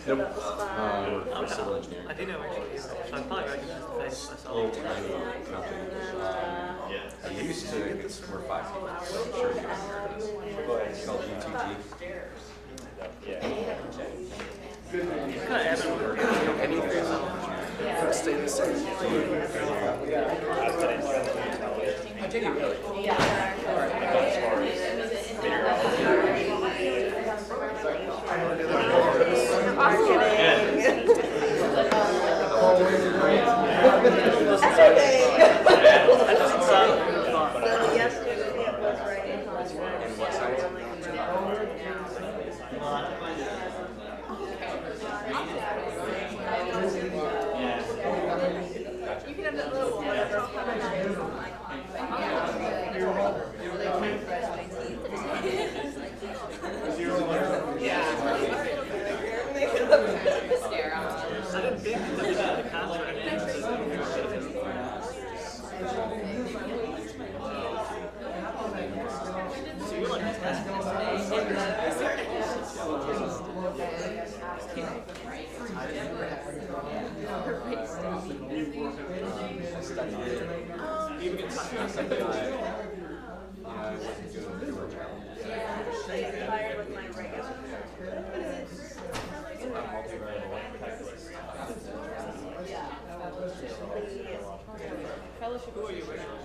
Nope. I'm civil engineering. I do know actually, so I'm probably recognized the face myself. Little tiny company. I used to, we're 5 people. I'm sure you guys heard of this. It's called UTG. Kind of everywhere. Stay the same. Did you really? I didn't think that they had a contract. So you're like you can talk about something. I wasn't doing too much help. Who are you originally?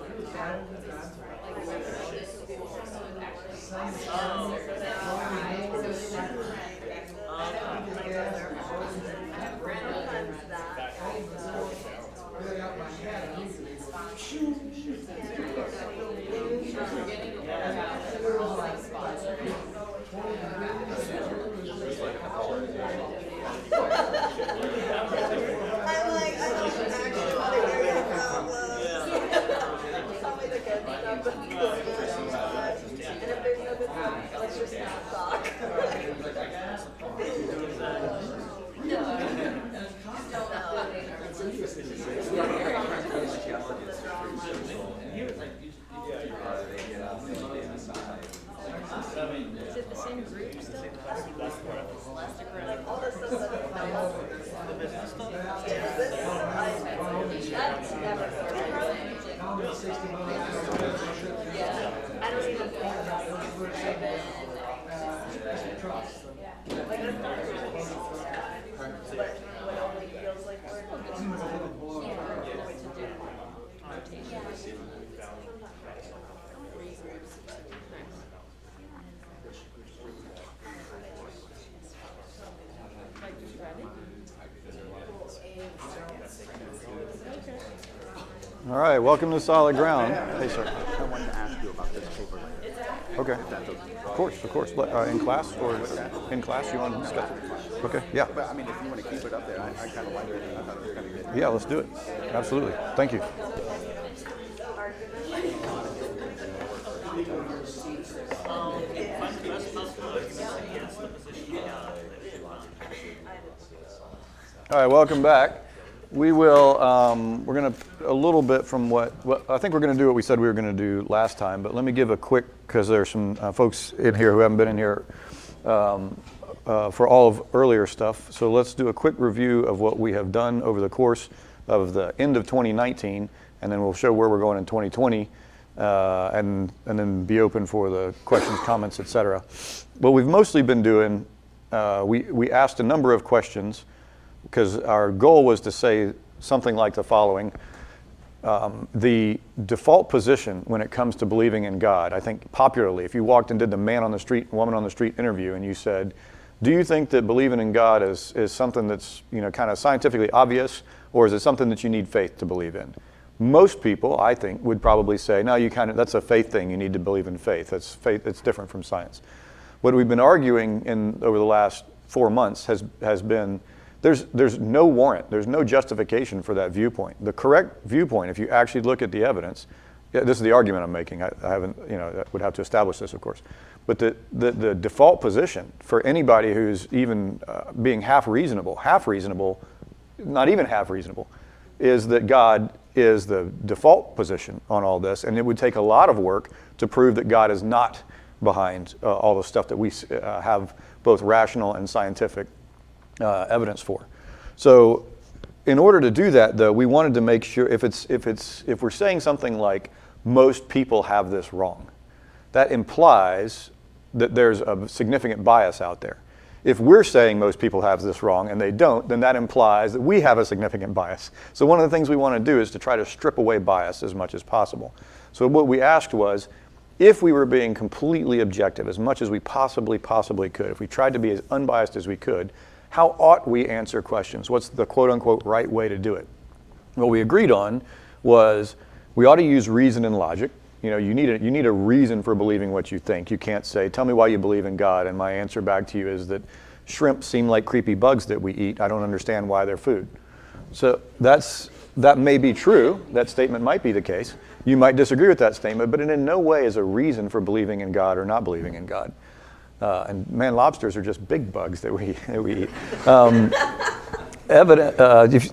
Is it the same group still? I don't even All right, welcome to Solid Ground. Hey, sir. I wanted to ask you about this paper. Okay. If that's okay. Of course. In class or in class you want to discuss it? Okay, yeah. But I mean, if you want to keep it up there, I kind of like it. I thought it was kind of good. Yeah, let's do it. Absolutely. Thank you. All right, welcome back. We will, we're going to, a little bit from what I think we're going to do what we said we were going to do last time, but let me give a quick, because there's some folks in here who haven't been in here for all of earlier stuff. So let's do a quick review of what we have done over the course of the end of 2019, and then we'll show where we're going in 2020, and then be open for the questions, comments, etc. What we've mostly been doing, we asked a number of questions, because our goal was to say something like the following. The default position when it comes to believing in God, I think popularly, if you walked and did the man on the street, woman on the street interview and you said, do you think that believing in God is something that's kind of scientifically obvious, or is it something that you need faith to believe in? Most people, I think, would probably say, no, that's a faith thing, you need to believe in faith. That's faith, it's different from science. What we've been arguing over the last 4 months has been, there's no warrant, there's no justification for that viewpoint. The correct viewpoint, if you actually look at the evidence, this is the argument I'm making, I haven't, I would have to establish this, of course, but the default position for anybody who's even being half reasonable, not even half reasonable, is that God is the default position on all this, and it would take a lot of work to prove that God is not behind all the stuff that we have both rational and scientific evidence for. So in order to do that, though, we wanted to make sure if we're saying something like most people have this wrong, that implies that there's a significant bias out there. If we're saying most people have this wrong and they don't, then that implies that we have a significant bias. So one of the things we want to do is to try to strip away bias as much as possible. So what we asked was, if we were being completely objective, as much as we possibly could, if we tried to be as unbiased as we could, how ought we answer questions? What's the quote-unquote right way to do it? What we agreed on was we ought to use reason and logic. You know, you need a reason for believing what you think. You can't say, tell me why you believe in God, and my answer back to you is that shrimp seem like creepy bugs that we eat. I don't understand why they're food. So that may be true. That statement might be the case. You might disagree with that statement, but it in no way is a reason for believing in God or not believing in God. And man, lobsters are just big bugs that we eat.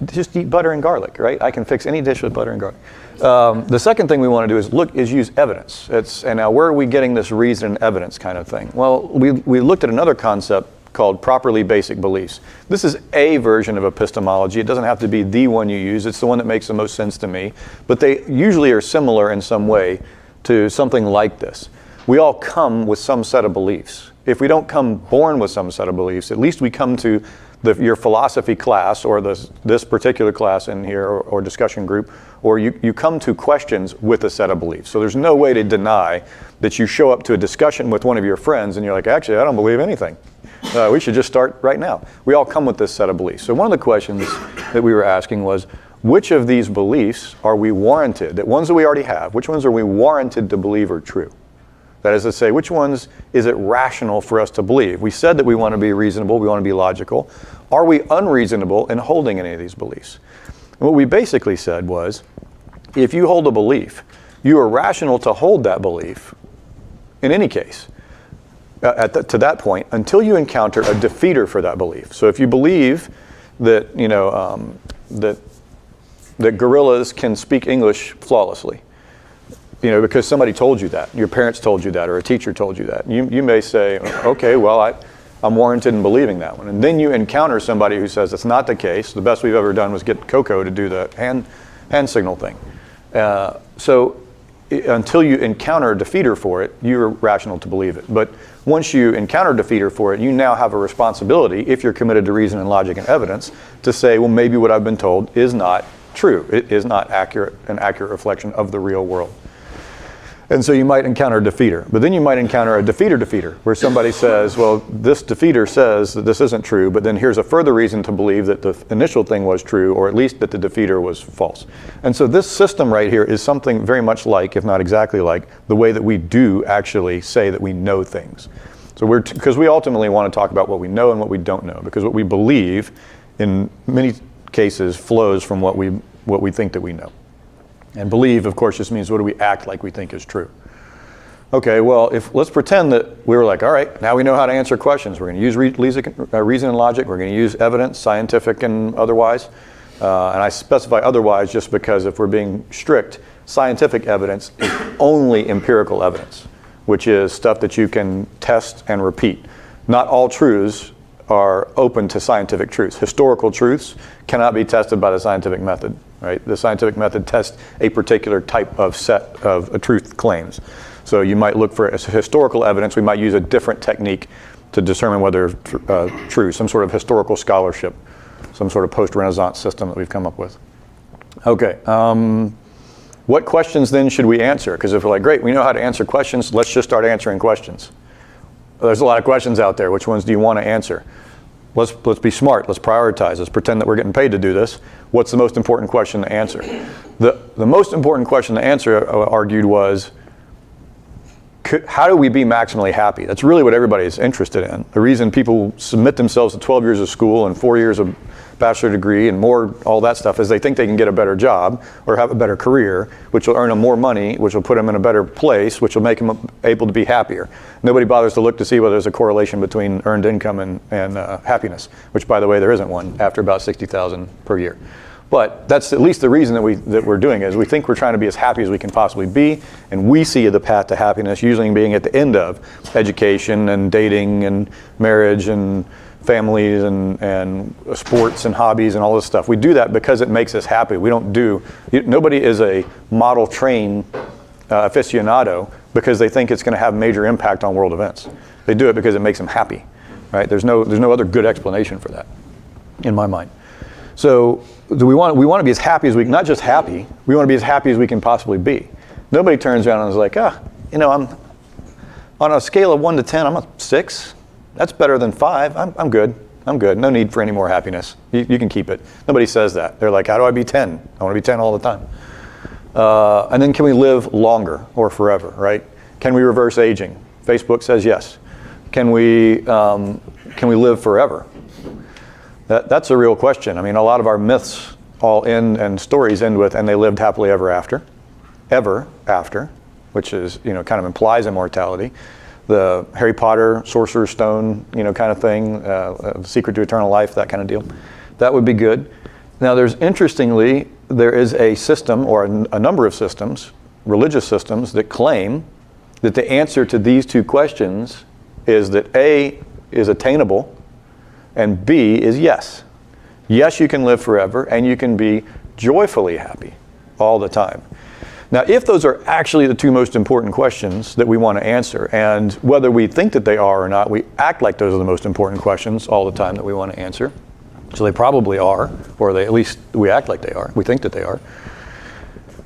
Just eat butter and garlic, right? I can fix any dish with butter and garlic. The second thing we want to do is use evidence. And now where are we getting this reason and evidence kind of thing? Well, we looked at another concept called properly basic beliefs. This is a version of epistemology. It doesn't have to be the one you use. It's the one that makes the most sense to me. But they usually are similar in some way to something like this. We all come with some set of beliefs. If we don't come born with some set of beliefs, at least we come to your philosophy class or this particular class in here or discussion group, or you come to questions with a set of beliefs. So there's no way to deny that you show up to a discussion with one of your friends and you're like, actually, I don't believe anything. We should just start right now. We all come with this set of beliefs. So one of the questions that we were asking was, which of these beliefs are we warranted, the ones that we already have, which ones are we warranted to believe are true? That is to say, which ones is it rational for us to believe? We said that we want to be reasonable, we want to be logical. Are we unreasonable in holding any of these beliefs? And what we basically said was, if you hold a belief, you are rational to hold that belief in any case. To that point, until you encounter a defeater for that belief. So if you believe that that gorillas can speak English flawlessly, because somebody told you that, your parents told you that, or a teacher told you that, you may say, okay, well, I'm warranted in believing that one. And then you encounter somebody who says it's not the case. The best we've ever done was get Coco to do the hand signal thing. So until you encounter a defeater for it, you're rational to believe it. But once you encounter a defeater for it, you now have a responsibility, if you're committed to reason and logic and evidence, to say, well, maybe what I've been told is not true. It is not an accurate reflection of the real world. And so you might encounter a defeater. But then you might encounter a defeater, where somebody says, well, this defeater says that this isn't true, but then here's a further reason to believe that the initial thing was true, or at least that the defeater was false. And so this system right here is something very much like, if not exactly like, the way that we do actually say that we know things. So because we ultimately want to talk about what we know and what we don't know, because what we believe in many cases flows from what we think that we know. And believe, of course, just means what do we act like we think is true. Okay, well, let's pretend that we were like, all right, now we know how to answer questions. We're going to use reason and logic. We're going to use evidence, scientific and otherwise. And I specify otherwise just because if we're being strict, scientific evidence is only empirical evidence, which is stuff that you can test and repeat. Not all truths are open to scientific truths. Historical truths cannot be tested by the scientific method. Right? The scientific method tests a particular type of set of truth claims. So you might look for historical evidence. We might use a different technique to determine whether it's true, some sort of historical scholarship, some sort of post-Renaissance system that we've come up with. Okay, what questions then should we answer? Because if we're like, great, we know how to answer questions, let's just start answering questions. There's a lot of questions out there. Which ones do you want to answer? Let's be smart. Let's prioritize. Let's pretend that we're getting paid to do this. What's the most important question to answer? The most important question to answer, I argued, was how do we be maximally happy? That's really what everybody is interested in. The reason people submit themselves to 12 years of school and 4 years of bachelor degree and more, all that stuff, is they think they can get a better job or have a better career, which will earn them more money, which will put them in a better place, which will make them able to be happier. Nobody bothers to look to see whether there's a correlation between earned income and happiness, which, by the way, there isn't one after about $60,000 per year. But that's at least the reason that we're doing it, is we think we're trying to be as happy as we can possibly be, and we see the path to happiness usually being at the end of education and dating and marriage and families and sports and hobbies and all this stuff. We do that because it makes us happy. We don't do, nobody is a model train aficionado because they think it's going to have major impact on world events. They do it because it makes them happy, right? There's no other good explanation for that, in my mind. So we want to be as happy as we, not just happy, we want to be as happy as we can possibly be. Nobody turns around and is like, I'm on a scale of 1 to 10, I'm a 6. That's better than 5. I'm good. I'm good. No need for any more happiness. You can keep it. Nobody says that. They're like, how do I be 10? I want to be 10 all the time. And then can we live longer or forever, right? Can we reverse aging? Facebook says yes. Can we live forever? That's a real question. I mean, a lot of our myths all end and stories end with, and they lived happily ever after, which is, kind of implies immortality. The Harry Potter, Sorcerer's Stone, kind of thing, Secret to Eternal Life, that kind of deal. That would be good. Now, interestingly, there is a system or a number of systems, religious systems, that claim that the answer to these two questions is that A is attainable and B is yes. Yes, you can live forever and you can be joyfully happy all the time. Now, if those are actually the two most important questions that we want to answer, and whether we think that they are or not, we act like those are the most important questions all the time that we want to answer. So they probably are, or at least we act like they are. We think that they are.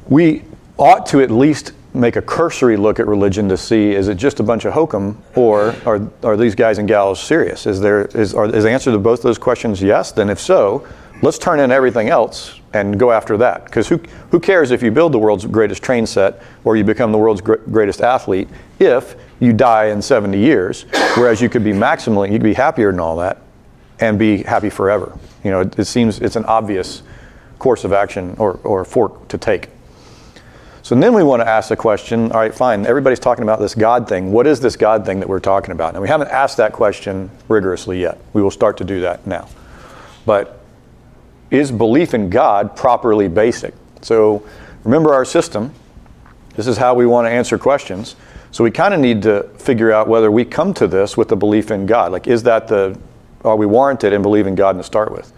We ought to at least make a cursory look at religion to see, is it just a bunch of hokum, or are these guys and gals serious? Is the answer to both those questions yes? Then if so, let's turn in everything else and go after that. Because who cares if you build the world's greatest train set or you become the world's greatest athlete if you die in 70 years, whereas you could be you could be happier than all that and be happy forever. It seems it's an obvious course of action or fork to take. So then we want to ask the question, all right, fine, everybody's talking about this God thing. What is this God thing that we're talking about? And we haven't asked that question rigorously yet. We will start to do that now. But is belief in God properly basic? So remember our system. This is how we want to answer questions. So we kind of need to figure out whether we come to this with a belief in God. Like, are we warranted in believing God to start with?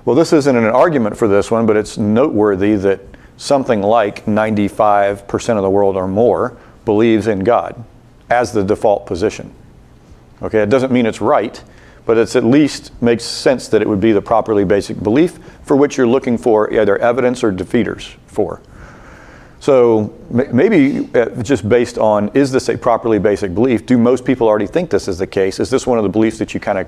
Well, this isn't an argument for this one, but it's noteworthy that something like 95% of the world or more believes in God as the default position. Okay, it doesn't mean it's right, but it's at least makes sense that it would be the properly basic belief for which you're looking for either evidence or defeaters for. So maybe just based on, is this a properly basic belief? Do most people already think this is the case? Is this one of the beliefs that you kind of,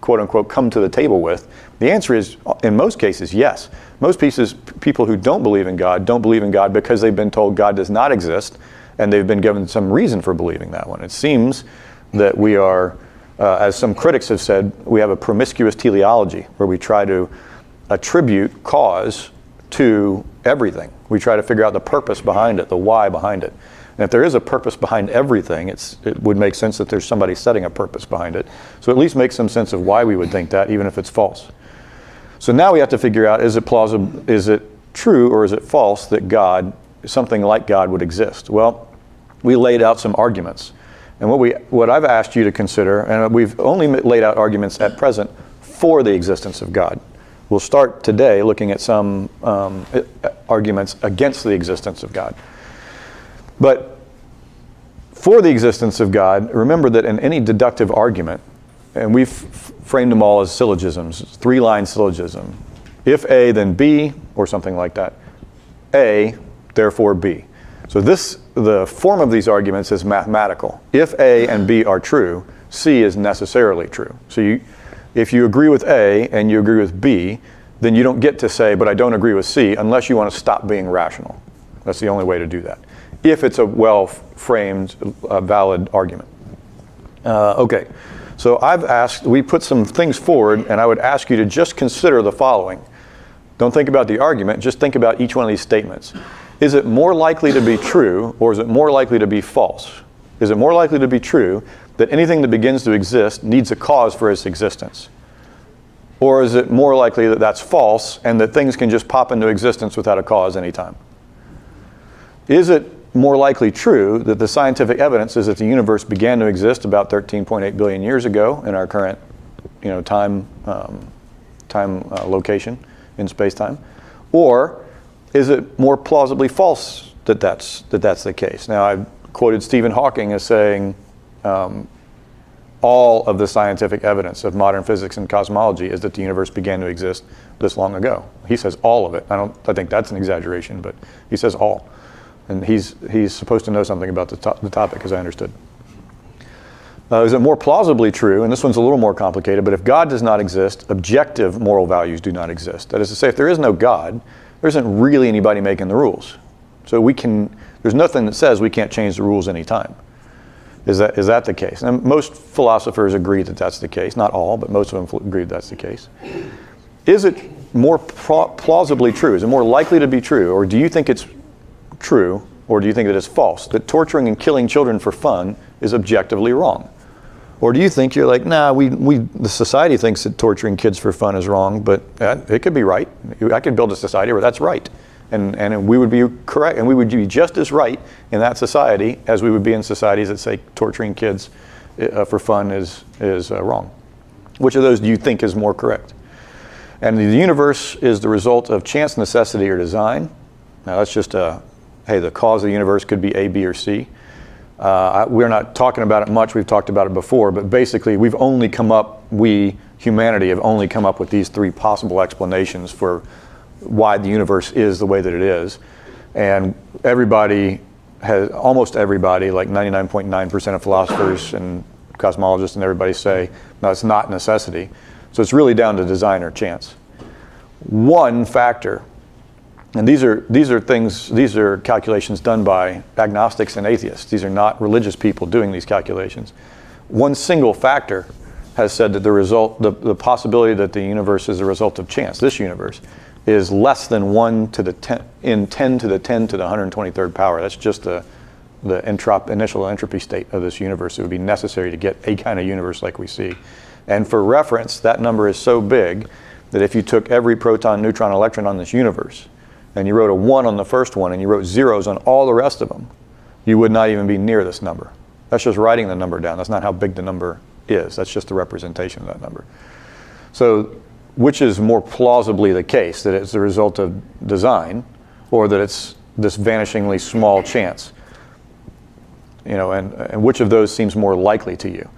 quote unquote, come to the table with? The answer is, in most cases, yes. Most people who don't believe in God because they've been told God does not exist, and they've been given some reason for believing that one. It seems that we are, as some critics have said, we have a promiscuous teleology where we try to attribute cause to everything. We try to figure out the purpose behind it, the why behind it. And if there is a purpose behind everything, it would make sense that there's somebody setting a purpose behind it. So at least make some sense of why we would think that, even if it's false. So now we have to figure out, is it plausible, is it true or is it false that God, something like God would exist? Well, we laid out some arguments. And what I've asked you to consider, and we've only laid out arguments at present for the existence of God. We'll start today looking at some arguments against the existence of God. But for the existence of God, remember that in any deductive argument, and we've framed them all as syllogisms, 3-line syllogism. If A, then B, or something like that. A, therefore B. So the form of these arguments is mathematical. If A and B are true, C is necessarily true. So if you agree with A and you agree with B, then you don't get to say, but I don't agree with C, unless you want to stop being rational. That's the only way to do that, if it's a well-framed, valid argument. Okay, so we put some things forward, and I would ask you to just consider the following. Don't think about the argument, just think about each one of these statements. Is it more likely to be true, or is it more likely to be false? Is it more likely to be true that anything that begins to exist needs a cause for its existence? Or is it more likely that that's false and that things can just pop into existence without a cause anytime? Is it more likely true that the scientific evidence is that the universe began to exist about 13.8 billion years ago in our current time location in space-time? Or is it more plausibly false that that's the case? Now, I quoted Stephen Hawking as saying all of the scientific evidence of modern physics and cosmology is that the universe began to exist this long ago. He says all of it. I think that's an exaggeration, but he says all. And he's supposed to know something about the topic, as I understood. Is it more plausibly true, and this one's a little more complicated, but if God does not exist, objective moral values do not exist. That is to say, if there is no God, there isn't really anybody making the rules. So there's nothing that says we can't change the rules anytime. Is that the case? And most philosophers agree that that's the case. Not all, but most of them agree that that's the case. Is it more plausibly true? Is it more likely to be true? Or do you think it's true, or do you think that it's false? That torturing and killing children for fun is objectively wrong? Or do you think you're like, nah, the society thinks that torturing kids for fun is wrong, but it could be right. I could build a society where that's right. And we would be correct, and we would be just as right in that society as we would be in societies that say torturing kids for fun is wrong. Which of those do you think is more correct? And the universe is the result of chance, necessity, or design. Now that's just hey, the cause of the universe could be A, B, or C. We're not talking about it much. We've talked about it before, but basically humanity have only come up with these three possible explanations for why the universe is the way that it is. And almost everybody, like 99.9% of philosophers and cosmologists and everybody say, no, it's not necessity. So it's really down to design or chance. One factor, and these are calculations done by agnostics and atheists. These are not religious people doing these calculations. One single factor has said that the possibility that the universe is a result of chance, this universe, is less than 1 to the 10 to the 10 to the 123rd power. That's just the initial entropy state of this universe. It would be necessary to get a kind of universe like we see. And for reference, that number is so big that if you took every proton, neutron, electron on this universe, and you wrote a 1 on the first one, and you wrote zeros on all the rest of them, you would not even be near this number. That's just writing the number down. That's not how big the number is. That's just the representation of that number. So which is more plausibly the case, that it's the result of design, or that it's this vanishingly small chance? And which of those seems more likely to you?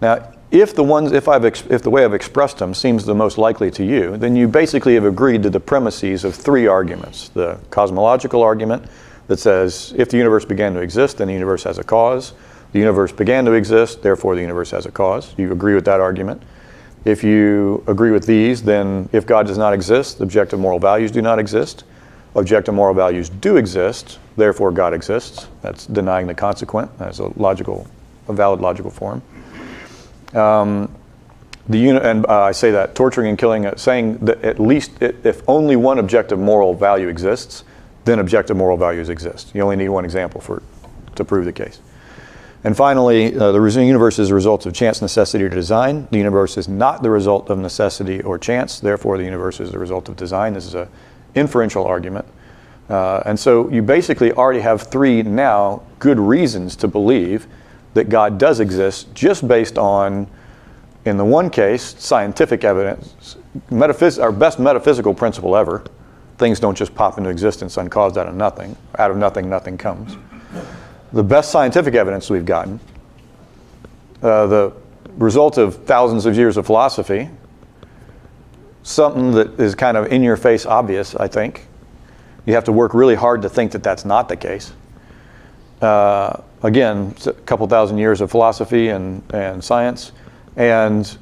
Now, if the way I've expressed them seems the most likely to you, then you basically have agreed to the premises of three arguments. The cosmological argument that says if the universe began to exist, then the universe has a cause. The universe began to exist, therefore the universe has a cause. You agree with that argument. If you agree with these, then if God does not exist, objective moral values do not exist. Objective moral values do exist, therefore God exists. That's denying the consequent. That's a valid logical form. I say that torturing and killing, saying that at least if only one objective moral value exists, then objective moral values exist. You only need one example to prove the case. And finally, the universe is a result of chance, necessity, or design. The universe is not the result of necessity or chance. Therefore, the universe is the result of design. This is an inferential argument. And so you basically already have three now good reasons to believe that God does exist, just based on, in the one case, scientific evidence, our best metaphysical principle ever. Things don't just pop into existence uncaused out of nothing. Out of nothing, nothing comes. The best scientific evidence we've gotten, the result of thousands of years of philosophy, something that is kind of in your face obvious, I think. You have to work really hard to think that that's not the case. Again, a couple thousand years of philosophy and science, and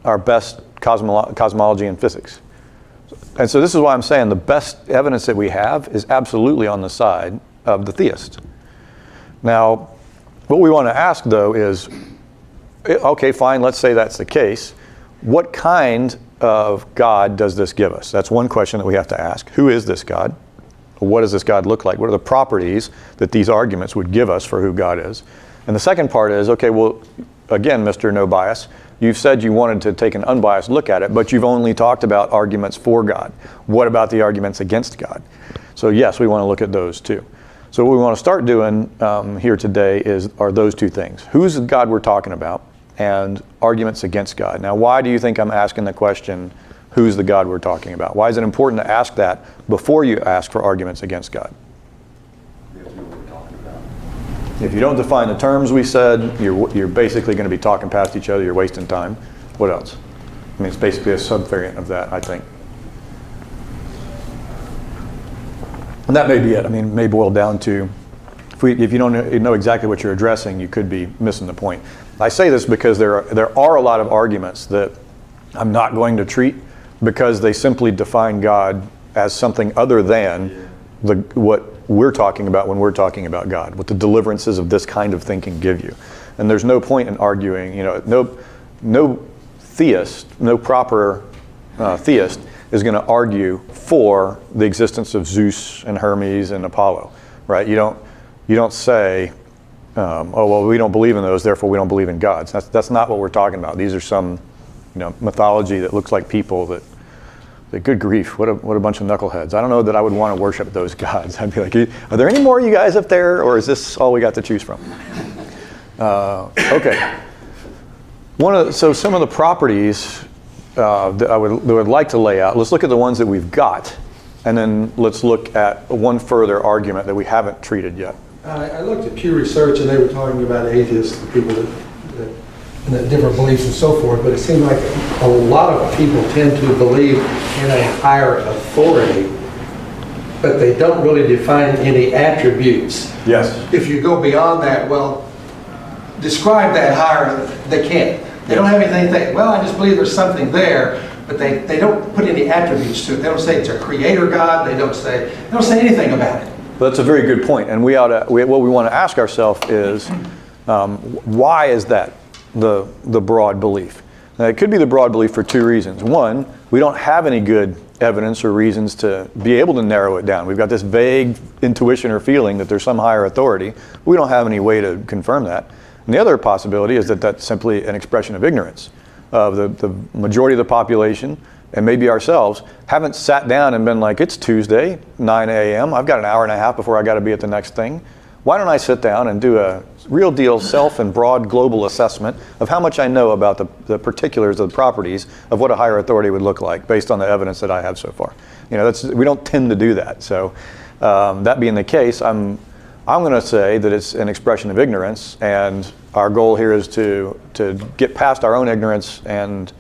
our best cosmology and physics. And so this is why I'm saying the best evidence that we have is absolutely on the side of the theist. Now, what we want to ask, though, is, okay, fine, let's say that's the case. What kind of God does this give us? That's one question that we have to ask. Who is this God? What does this God look like? What are the properties that these arguments would give us for who God is? And the second part is, okay, well, again, Mr. No Bias, you've said you wanted to take an unbiased look at it, but you've only talked about arguments for God. What about the arguments against God? So yes, we want to look at those too. So what we want to start doing here today are those two things. Who's the God we're talking about? and arguments against God. Now, why do you think I'm asking the question, who's the God we're talking about? Why is it important to ask that before you ask for arguments against God? If you don't define the terms we said, you're basically going to be talking past each other, you're wasting time. What else? I mean, it's basically a subvariant of that, I think. And that may be it. I mean, it may boil down to, if you don't know exactly what you're addressing, you could be missing the point. I say this because there are a lot of arguments that I'm not going to treat because they simply define God as something other than what we're talking about when we're talking about God, what the deliverances of this kind of thinking give you. And there's no point in arguing, no theist, no proper theist is going to argue for the existence of Zeus and Hermes and Apollo, right? You don't say, oh, well, we don't believe in those, therefore we don't believe in gods. That's not what we're talking about. These are some, mythology that looks like people that good grief, what a bunch of knuckleheads. I don't know that I would want to worship those gods. I'd be like, are there any more of you guys up there, or is this all we got to choose from? Okay. So some of the properties that I would like to lay out, let's look at the ones that we've got, and then let's look at one further argument that we haven't treated yet. I looked at Pew Research, and they were talking about atheists, the people that different beliefs and so forth, but it seemed like a lot of people tend to believe in a higher authority, but they don't really define any attributes. Yes. If you go beyond that, well, describe that higher, they can't. They don't have anything to think, well, I just believe there's something there, but they don't put any attributes to it. They don't say it's a creator God, they don't say anything about it. Well, that's a very good point, and what we want to ask ourselves is, why is that the broad belief? Now, it could be the broad belief for two reasons. One, we don't have any good evidence or reasons to be able to narrow it down. We've got this vague intuition or feeling that there's some higher authority. We don't have any way to confirm that. And the other possibility is that that's simply an expression of ignorance. The majority of the population, and maybe ourselves, haven't sat down and been like, it's Tuesday, 9 a.m., I've got an hour and a half before I got to be at the next thing. Why don't I sit down and do a real deal self and broad global assessment of how much I know about the particulars of the properties of what a higher authority would look like based on the evidence that I have so far. We don't tend to do that. So that being the case, I'm going to say that it's an expression of ignorance, and our goal here is to get past our own ignorance and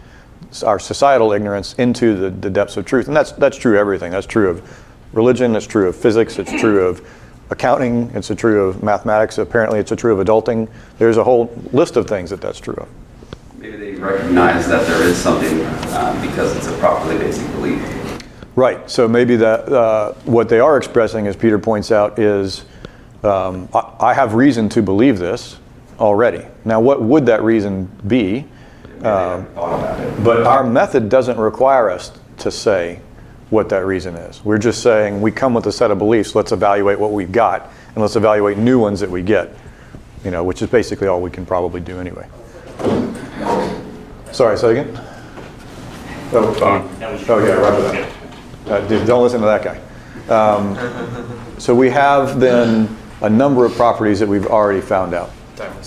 our societal ignorance into the depths of truth. And that's true of everything. That's true of religion, it's true of physics, it's true of accounting, it's true of mathematics, apparently it's true of adulting. There's a whole list of things that's true of. Maybe they recognize that there is something because it's a properly basic belief. Right, so maybe that what they are expressing, as Peter points out, is I have reason to believe this already. Now, what would that reason be? But our method doesn't require us to say what that reason is. We're just saying we come with a set of beliefs, let's evaluate what we've got, and let's evaluate new ones that we get, which is basically all we can probably do anyway. Sorry, say again? Oh, yeah, Roger that. Don't listen to that guy. So we have then a number of properties that we've already found out.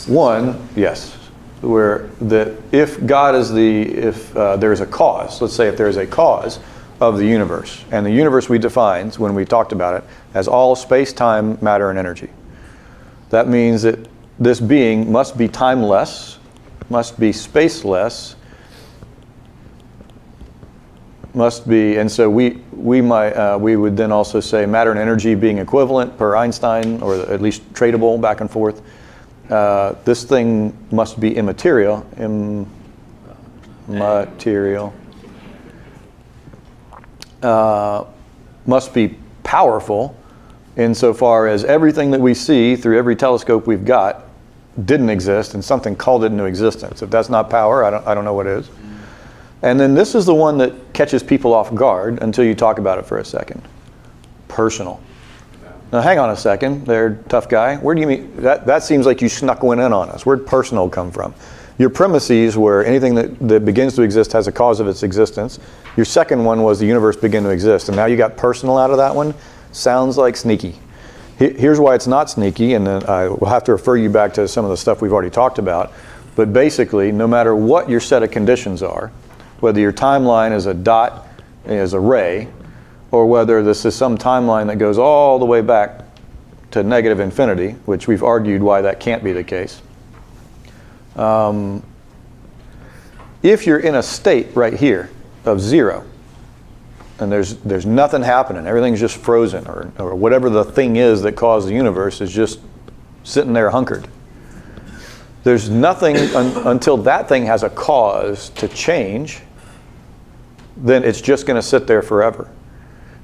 One, yes, where that if God is if there's a cause, let's say if there's a cause of the universe, and the universe we defined when we talked about it as all space, time, matter, and energy. That means that this being must be timeless, must be spaceless, must be, and so we would then also say matter and energy being equivalent per Einstein, or at least tradable back and forth. This thing must be immaterial, must be powerful insofar as everything that we see through every telescope we've got didn't exist and something called it into existence. If that's not power, I don't know what is. And then this is the one that catches people off guard until you talk about it for a second. Personal. Now hang on a second there, tough guy. Where do you mean? That seems like you snuck one in on us. Where'd personal come from? Your premises were anything that begins to exist has a cause of its existence. Your second one was the universe began to exist. And now you got personal out of that one. Sounds like sneaky. Here's why it's not sneaky, and then I will have to refer you back to some of the stuff we've already talked about. But basically, no matter what your set of conditions are, whether your timeline is a dot, is a ray, or whether this is some timeline that goes all the way back to negative infinity, which we've argued why that can't be the case. If you're in a state right here of 0, and there's nothing happening, everything's just frozen, or whatever the thing is that caused the universe is just sitting there hunkered. There's nothing until that thing has a cause to change, then it's just going to sit there forever.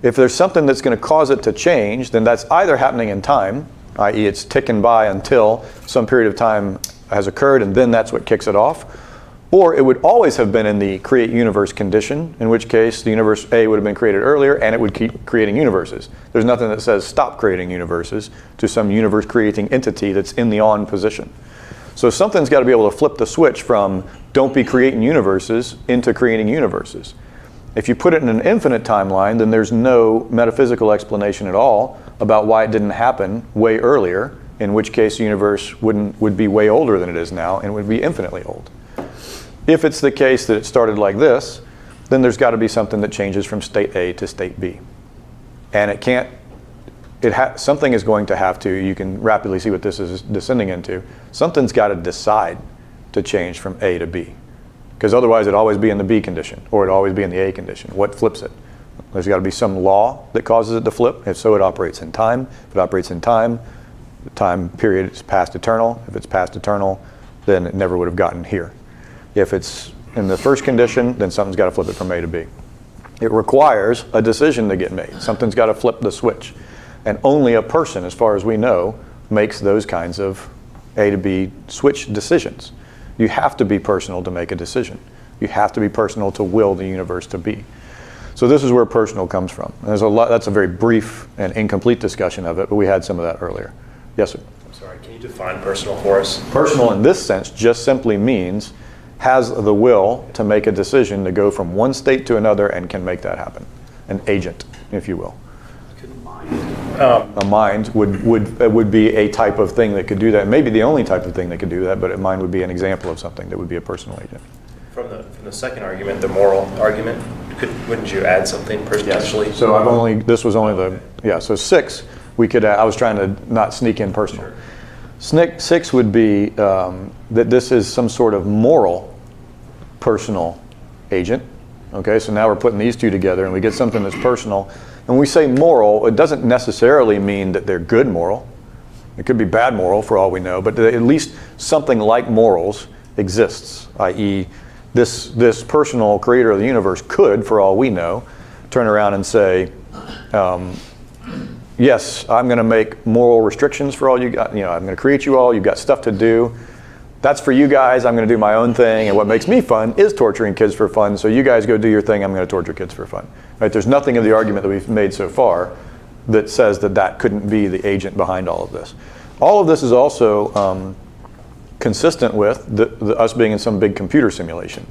If there's something that's going to cause it to change, then that's either happening in time, i.e. it's ticking by until some period of time has occurred, and then that's what kicks it off. Or it would always have been in the create universe condition, in which case the universe A would have been created earlier, and it would keep creating universes. There's nothing that says stop creating universes to some universe creating entity that's in the on position. So something's got to be able to flip the switch from don't be creating universes into creating universes. If you put it in an infinite timeline, then there's no metaphysical explanation at all about why it didn't happen way earlier, in which case the universe would be way older than it is now and would be infinitely old. If it's the case that it started like this, then there's got to be something that changes from state A to state B. And it can't, something is going to have to, you can rapidly see what this is descending into, something's got to decide to change from A to B. Because otherwise it'd always be in the B condition, or it'd always be in the A condition. What flips it? There's got to be some law that causes it to flip. If so, it operates in time. If it operates in time, the time period is past eternal. If it's past eternal, then it never would have gotten here. If it's in the first condition, then something's got to flip it from A to B. It requires a decision to get made. Something's got to flip the switch. And only a person, as far as we know, makes those kinds of A to B switch decisions. You have to be personal to make a decision. You have to be personal to will the universe to be. So this is where personal comes from. And there's a lot. That's a very brief and incomplete discussion of it, but we had some of that earlier. Yes, sir? I'm sorry, can you define personal for us? Personal in this sense just simply means has the will to make a decision to go from one state to another and can make that happen. An agent, if you will. A mind would be a type of thing that could do that. Maybe the only type of thing that could do that, but a mind would be an example of something that would be a personal agent. From the second argument, the moral argument, wouldn't you add something potentially? Yes. So this was only so 6, we could, I was trying to not sneak in personal. Sure. 6 would be that this is some sort of moral personal agent. Okay, so now we're putting these two together and we get something that's personal. And when we say moral, it doesn't necessarily mean that they're good moral. It could be bad moral for all we know, but at least something like morals exists, i.e. this personal creator of the universe could, for all we know, turn around and say, yes, I'm going to make moral restrictions for all you got. I'm going to create you all. You've got stuff to do. That's for you guys. I'm going to do my own thing. And what makes me fun is torturing kids for fun. So you guys go do your thing. I'm going to torture kids for fun. Right? There's nothing of the argument that we've made so far that says that couldn't be the agent behind all of this. All of this is also consistent with us being in some big computer simulation.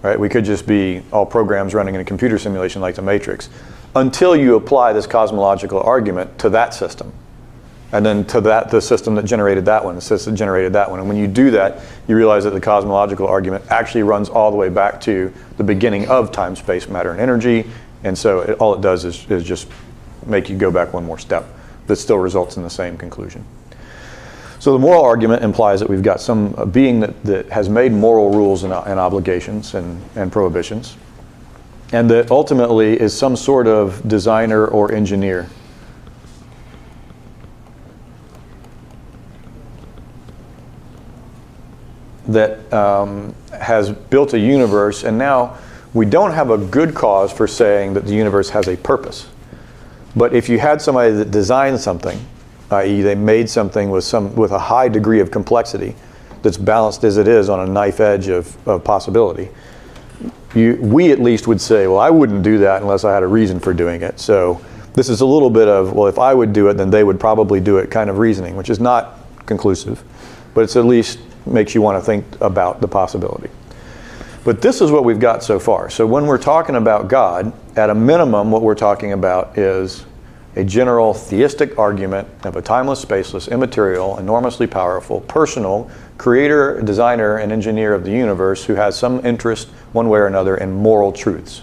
Right? We could just be all programs running in a computer simulation like the Matrix until you apply this cosmological argument to that system. And then to the system that generated that one, the system that generated that one. And when you do that, you realize that the cosmological argument actually runs all the way back to the beginning of time, space, matter, and energy. And so all it does is just make you go back one more step that still results in the same conclusion. So the moral argument implies that we've got some being that has made moral rules and obligations and prohibitions, and that ultimately is some sort of designer or engineer. That has built a universe, and now we don't have a good cause for saying that the universe has a purpose. But if you had somebody that designed something, i.e. they made something with a high degree of complexity that's balanced as it is on a knife edge of possibility, we at least would say, well, I wouldn't do that unless I had a reason for doing it. So this is a little bit of, well, if I would do it, then they would probably do it kind of reasoning, which is not conclusive, but it's at least makes you want to think about the possibility. But this is what we've got so far. So when we're talking about God, at a minimum, what we're talking about is a general theistic argument of a timeless, spaceless, immaterial, enormously powerful, personal, creator, designer, and engineer of the universe who has some interest, one way or another, in moral truths.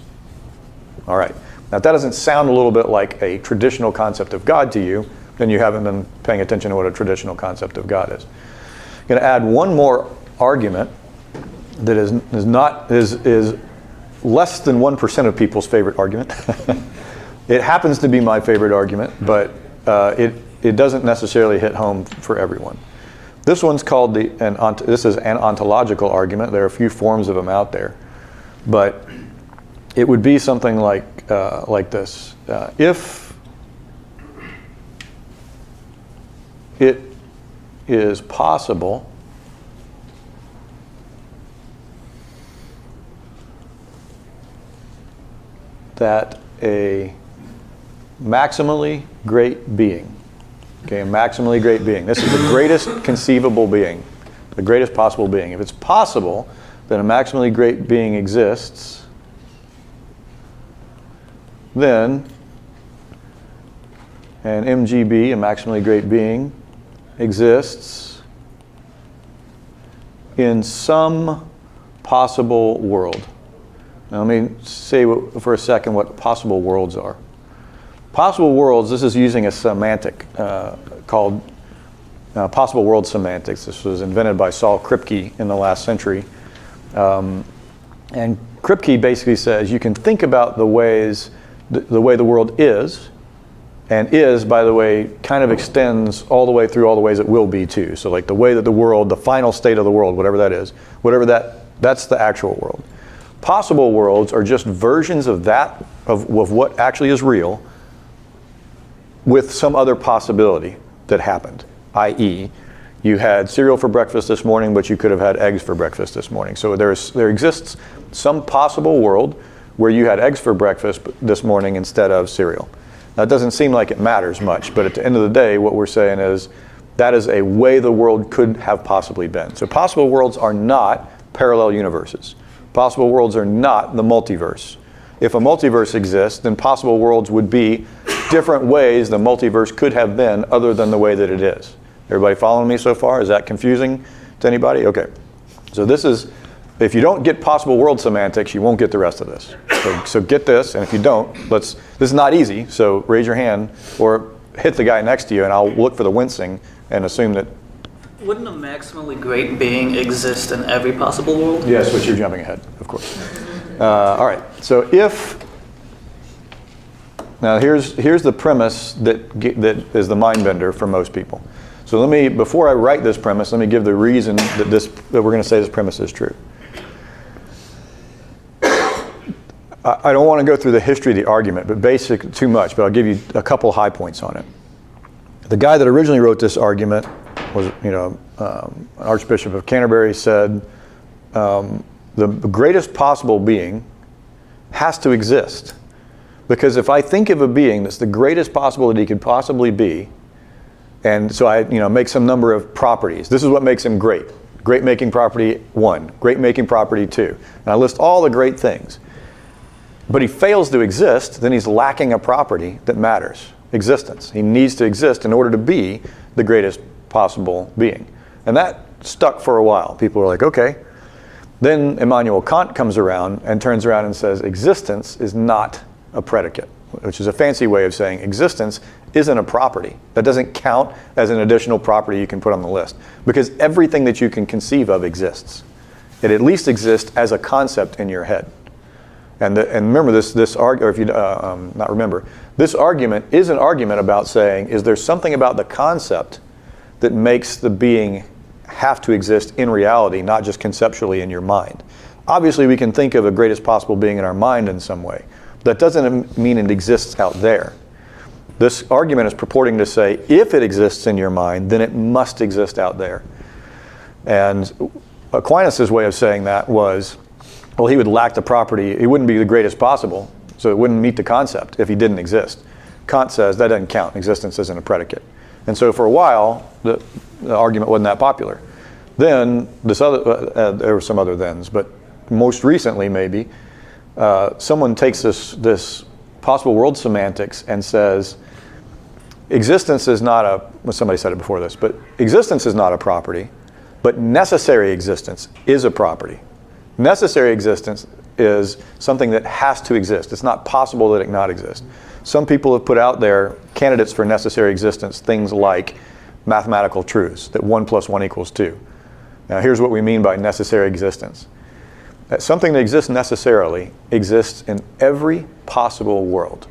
All right. Now, if that doesn't sound a little bit like a traditional concept of God to you, then you haven't been paying attention to what a traditional concept of God is. I'm going to add one more argument that is less than 1% of people's favorite argument. It happens to be my favorite argument, but it doesn't necessarily hit home for everyone. This one's called this is an ontological argument. There are a few forms of them out there, but it would be something like this: if it is possible that a maximally great being, okay, a maximally great being, this is the greatest conceivable being, the greatest possible being. If it's possible that a maximally great being exists, then an MGB, a maximally great being, exists in some possible world. Now, let me say for a second what possible worlds are. Possible worlds, this is using a semantic called possible world semantics. This was invented by Saul Kripke in the last century. And Kripke basically says you can think about the way the world is, and is, by the way, kind of extends all the way through all the ways it will be too. So like the way that the world, the final state of the world, whatever that is, that's the actual world. Possible worlds are just versions of that, of what actually is real, with some other possibility that happened. I.e., you had cereal for breakfast this morning, but you could have had eggs for breakfast this morning. So there exists some possible world where you had eggs for breakfast this morning instead of cereal. Now, it doesn't seem like it matters much, but at the end of the day, what we're saying is that is a way the world could have possibly been. So possible worlds are not parallel universes. Possible worlds are not the multiverse. If a multiverse exists, then possible worlds would be different ways the multiverse could have been other than the way that it is. Everybody following me so far? Is that confusing to anybody? Okay. So this is, if you don't get possible world semantics, you won't get the rest of this. So get this, and if you don't, this is not easy, so raise your hand or hit the guy next to you and I'll look for the wincing and assume that. Wouldn't a maximally great being exist in every possible world? Yes, but you're jumping ahead, of course. All right, so now here's the premise that is the mind bender for most people. So before I write this premise, let me give the reason that we're going to say this premise is true. I don't want to go through the history of the argument, but too much, but I'll give you a couple high points on it. The guy that originally wrote this argument was, Archbishop of Canterbury said, the greatest possible being has to exist. Because if I think of a being that's the greatest possible that he could possibly be, and so I make some number of properties, this is what makes him great. Great making property 1, great making property 2. And I list all the great things. But he fails to exist, then he's lacking a property that matters, existence. He needs to exist in order to be the greatest possible being. And that stuck for a while. People were like, okay. Then Immanuel Kant comes around and turns around and says existence is not a predicate, which is a fancy way of saying existence isn't a property. That doesn't count as an additional property you can put on the list, because everything that you can conceive of exists. It at least exists as a concept in your head. And remember this argument, or if you not remember, this argument is an argument about saying, is there something about the concept that makes the being have to exist in reality, not just conceptually in your mind? Obviously, we can think of a greatest possible being in our mind in some way. That doesn't mean it exists out there. This argument is purporting to say, if it exists in your mind, then it must exist out there. And Aquinas' way of saying that was, well, he would lack the property, he wouldn't be the greatest possible, so it wouldn't meet the concept if he didn't exist. Kant says that doesn't count, existence isn't a predicate. And so for a while, the argument wasn't that popular. Then, there were some other thens, but most recently maybe, someone takes this possible world semantics and says, existence is not a, well, somebody said it before this, but existence is not a property, but necessary existence is a property. Necessary existence is something that has to exist. It's not possible that it not exist. Some people have put out there candidates for necessary existence, things like mathematical truths, that 1 + 1 = 2. Now here's what we mean by necessary existence. That something that exists necessarily exists in every possible world.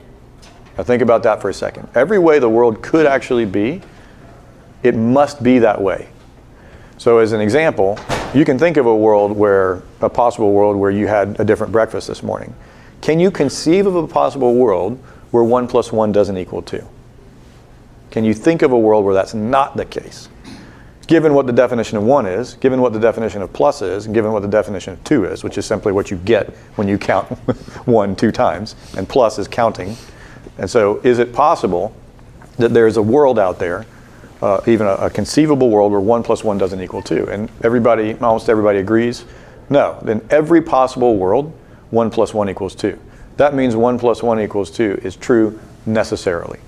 Now think about that for a second. Every way the world could actually be, it must be that way. So as an example, you can think of a possible world where you had a different breakfast this morning. Can you conceive of a possible world where 1 + 1 doesn't equal 2? Can you think of a world where that's not the case? Given what the definition of 1 is, given what the definition of plus is, and given what the definition of 2 is, which is simply what you get when you count 1 2 times, and plus is counting. And so is it possible that there's a world out there, even a conceivable world where 1 + 1 doesn't equal 2? And almost everybody agrees, no. In every possible world, 1 + 1 = 2. That means 1 + 1 = 2 is true necessarily.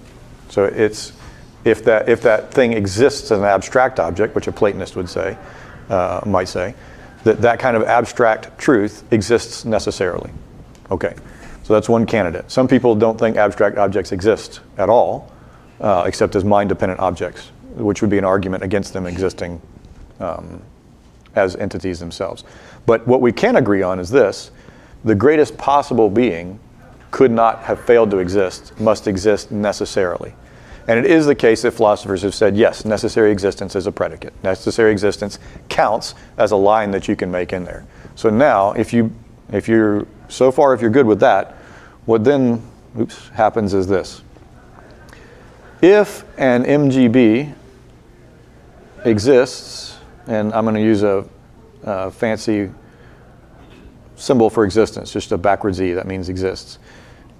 So it's, if that thing exists as an abstract object, which a Platonist would say, might say, that kind of abstract truth exists necessarily. Okay, so that's one candidate. Some people don't think abstract objects exist at all, except as mind-dependent objects, which would be an argument against them existing as entities themselves. But what we can agree on is this: the greatest possible being could not have failed to exist, must exist necessarily. And it is the case that philosophers have said, yes, necessary existence is a predicate. Necessary existence counts as a line that you can make in there. So now, if you're good with that, what then happens is this. If an MGB exists, and I'm going to use a fancy symbol for existence, just a backwards E, that means exists,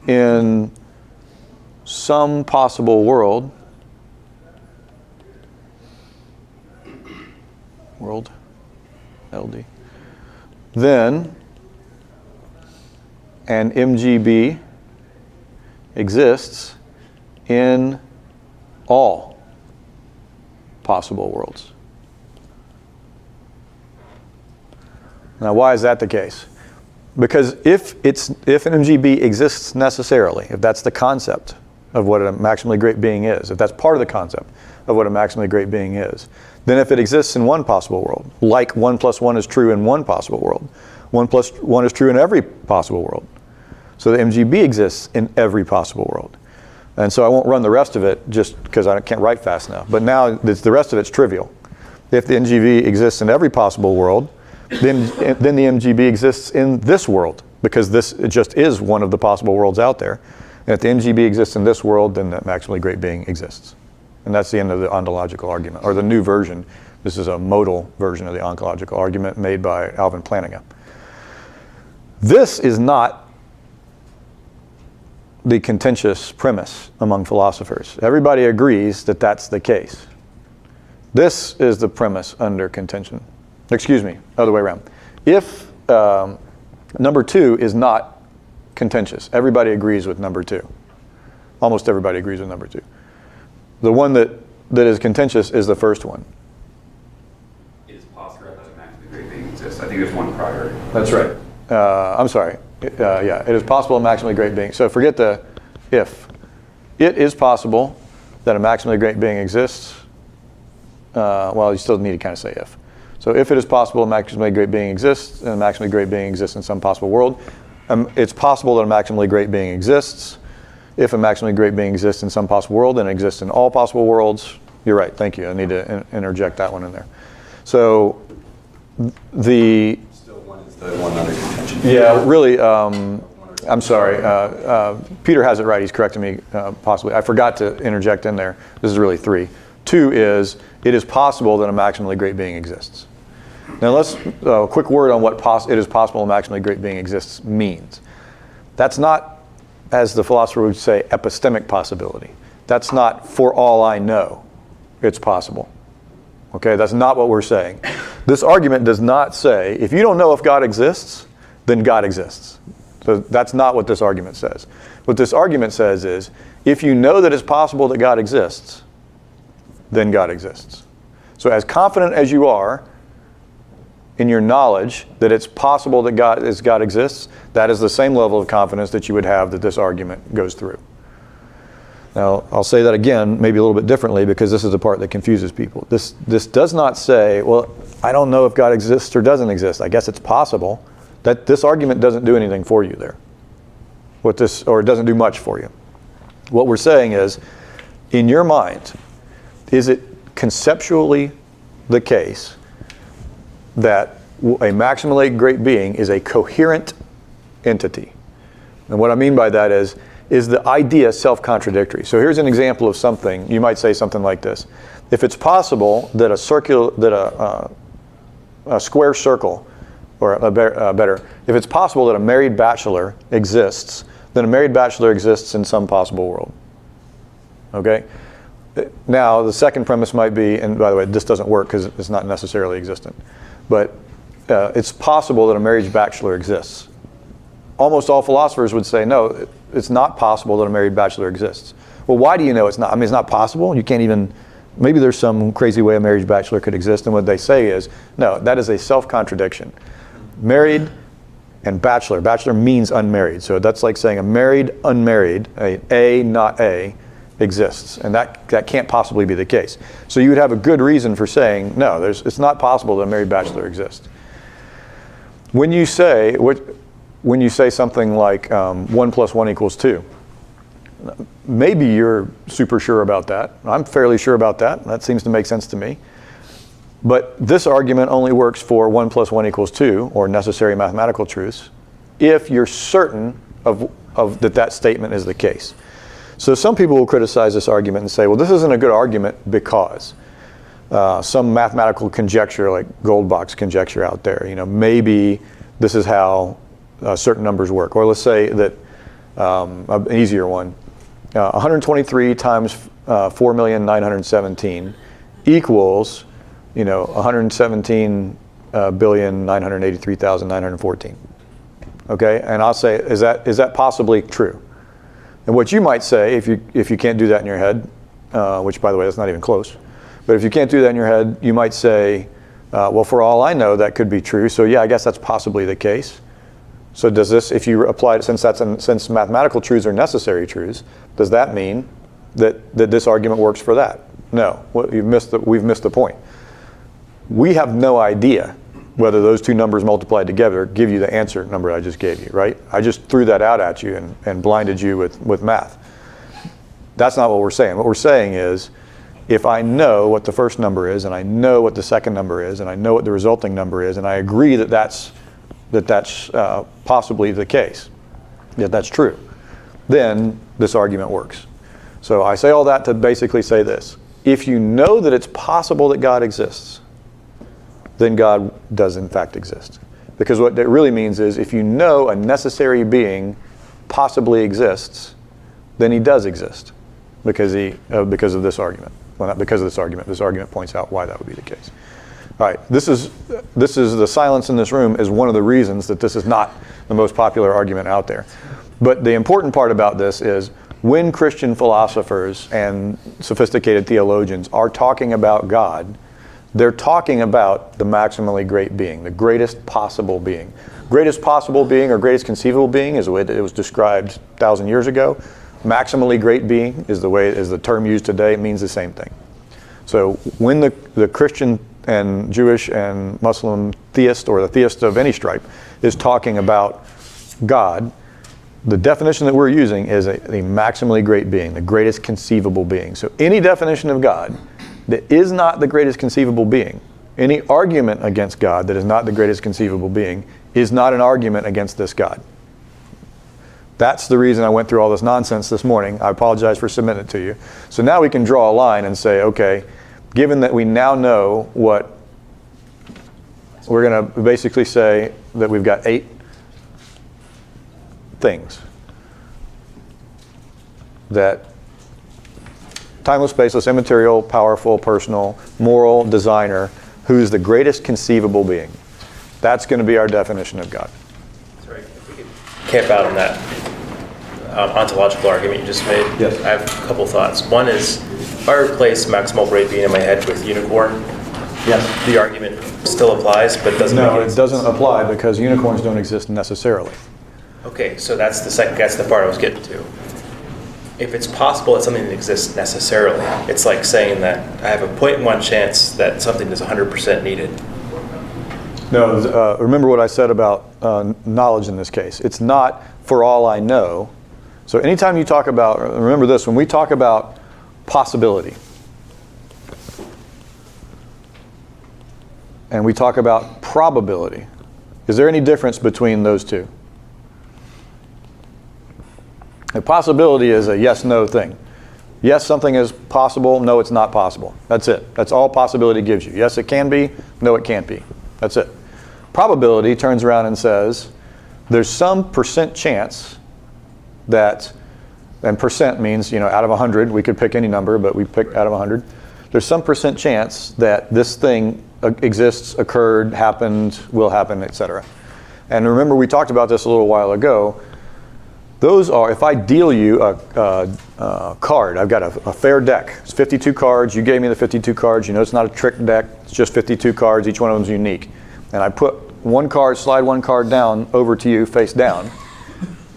in some possible world, LD, then an MGB exists in all possible worlds. Now, why is that the case? Because if an MGB exists necessarily, if that's the concept of what a maximally great being is, if that's part of the concept of what a maximally great being is, then if it exists in one possible world, like 1 + 1 is true in one possible world, 1 + 1 is true in every possible world. So the MGB exists in every possible world. And so I won't run the rest of it just because I can't write fast enough. But now the rest of it's trivial. If the MGB exists in every possible world, then the MGB exists in this world, because this just is one of the possible worlds out there. And if the MGB exists in this world, then the maximally great being exists. And that's the end of the ontological argument, or the new version. This is a modal version of the ontological argument made by Alvin Plantinga. This is not the contentious premise among philosophers. Everybody agrees that that's the case. This is the premise under contention. Excuse me, other way around. If number 2 is not contentious, everybody agrees with number 2. Almost everybody agrees with number 2. The one that is contentious is the first one. It is possible that a maximally great being exists. I think there's one prior. That's right. I'm sorry. Yeah, it is possible a maximally great being. So forget the if. It is possible that a maximally great being exists. Well, you still need to kind of say if. So if it is possible a maximally great being exists, and a maximally great being exists in some possible world, it's possible that a maximally great being exists. If a maximally great being exists in some possible world and exists in all possible worlds, you're right, thank you. I need to interject that one in there. So Still one is the one under contention. yeah, really, I'm sorry. Peter has it right, he's correcting me possibly. I forgot to interject in there. This is really 3. 2 is, it is possible that a maximally great being exists. Now let's, a quick word on what it is possible a maximally great being exists means. That's not, as the philosopher would say, epistemic possibility. That's not for all I know, it's possible. Okay, that's not what we're saying. This argument does not say, if you don't know if God exists, then God exists. So that's not what this argument says. What this argument says is, if you know that it's possible that God exists, then God exists. So as confident as you are in your knowledge that it's possible that God exists, that is the same level of confidence that you would have that this argument goes through. Now, I'll say that again, maybe a little bit differently, because this is the part that confuses people. This does not say, well, I don't know if God exists or doesn't exist. I guess it's possible. That this argument doesn't do anything for you there. Or it doesn't do much for you. What we're saying is, in your mind, is it conceptually the case that a maximally great being is a coherent entity? And what I mean by that is the idea self-contradictory? So here's an example of something. You might say something like this. If it's possible that a square circle, or better, if it's possible that a married bachelor exists, then a married bachelor exists in some possible world. Okay? Now, the second premise might be, and by the way, this doesn't work because it's not necessarily existent, but it's possible that a married bachelor exists. Almost all philosophers would say, no, it's not possible that a married bachelor exists. Well, why do you know it's not? I mean, it's not possible. You can't even, maybe there's some crazy way a married bachelor could exist, and what they say is, no, that is a self-contradiction. Married and bachelor. Bachelor means unmarried. So that's like saying a married, unmarried, a not a, exists. And that can't possibly be the case. So you would have a good reason for saying, no, it's not possible that a married bachelor exists. When you say something like 1 + 1 = 2, maybe you're super sure about that. I'm fairly sure about that. That seems to make sense to me. But this argument only works for 1 + 1 = 2, or necessary mathematical truths, if you're certain of that statement is the case. So some people will criticize this argument and say, well, this isn't a good argument because some mathematical conjecture, like Goldbach's conjecture out there, maybe this is how certain numbers work. Or let's say that an easier one, 123 times 4,917,000 equals 117,983,914. Okay, and I'll say, is that possibly true? And what you might say, if you can't do that in your head, which by the way, that's not even close, but if you can't do that in your head, you might say, well, for all I know, that could be true. So yeah, I guess that's possibly the case. So does this, if you apply it, since mathematical truths are necessary truths, does that mean that this argument works for that? No, we've missed the point. We have no idea whether those two numbers multiplied together give you the answer number I just gave you, right? I just threw that out at you and blinded you with math. That's not what we're saying. What we're saying is, if I know what the first number is, and I know what the second number is, and I know what the resulting number is, and I agree that that's possibly the case, that that's true, then this argument works. So I say all that to basically say this. If you know that it's possible that God exists, then God does in fact exist. Because what that really means is, if you know a necessary being possibly exists, then he does exist because of this argument. Well, not because of this argument. This argument points out why that would be the case. All right, this is the silence in this room is one of the reasons that this is not the most popular argument out there. But the important part about this is, when Christian philosophers and sophisticated theologians are talking about God, they're talking about the maximally great being, the greatest possible being. Greatest possible being, or greatest conceivable being, is the way that it was described 1,000 years ago. Maximally great being is the term used today. It means the same thing. So when the Christian and Jewish and Muslim theist, or the theist of any stripe, is talking about God, the definition that we're using is a maximally great being, the greatest conceivable being. So any definition of God that is not the greatest conceivable being, any argument against God that is not the greatest conceivable being, is not an argument against this God. That's the reason I went through all this nonsense this morning. I apologize for submitting it to you. So now we can draw a line and say, okay, given that we now know what, we're going to basically say that we've got 8 things that timeless, spaceless, immaterial, powerful, personal, moral, designer, who's the greatest conceivable being. That's going to be our definition of God. Sorry, if we could camp out on that ontological argument you just made. Yes. I have a couple thoughts. One is, if I replace maximal great being in my head with unicorn, Yes. the argument still applies, but doesn't No, make it any doesn't sense. apply because unicorns don't exist necessarily. Okay, so that's the part I was getting to. If it's possible that something exists necessarily, it's like saying that I have a 0.1 chance that something is 100% needed. No, remember what I said about knowledge in this case. It's not for all I know. So anytime you talk about, remember this, when we talk about possibility, and we talk about probability, is there any difference between those two? A possibility is a yes-no thing. Yes, something is possible. No, it's not possible. That's it. That's all possibility gives you. Yes, it can be. No, it can't be. That's it. Probability turns around and says, there's some percent chance that, and percent means, out of 100, we could pick any number, but we pick out of 100. There's some percent chance that this thing exists, occurred, happened, will happen, etc. And remember, we talked about this a little while ago. Those are, if I deal you a card, I've got a fair deck. It's 52 cards. You gave me the 52 cards. It's not a trick deck. It's just 52 cards. Each one of them is unique. And I put one card, slide one card down over to you face down.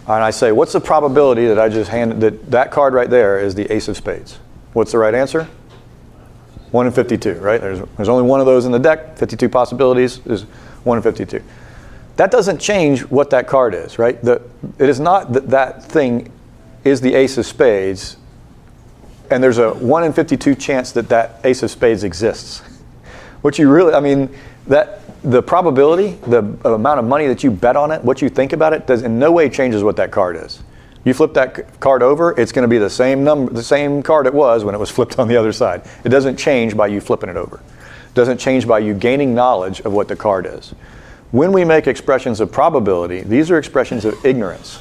And I say, what's the probability that I just handed, that card right there is the ace of spades? What's the right answer? 1 in 52, right? There's only one of those in the deck. 52 possibilities is 1 in 52. That doesn't change what that card is, right? It is not that that thing is the ace of spades, and there's a 1 in 52 chance that that ace of spades exists. What you really, the probability, the amount of money that you bet on it, what you think about it, does in no way changes what that card is. You flip that card over, it's going to be the same number, the same card it was when it was flipped on the other side. It doesn't change by you flipping it over. It doesn't change by you gaining knowledge of what the card is. When we make expressions of probability, these are expressions of ignorance.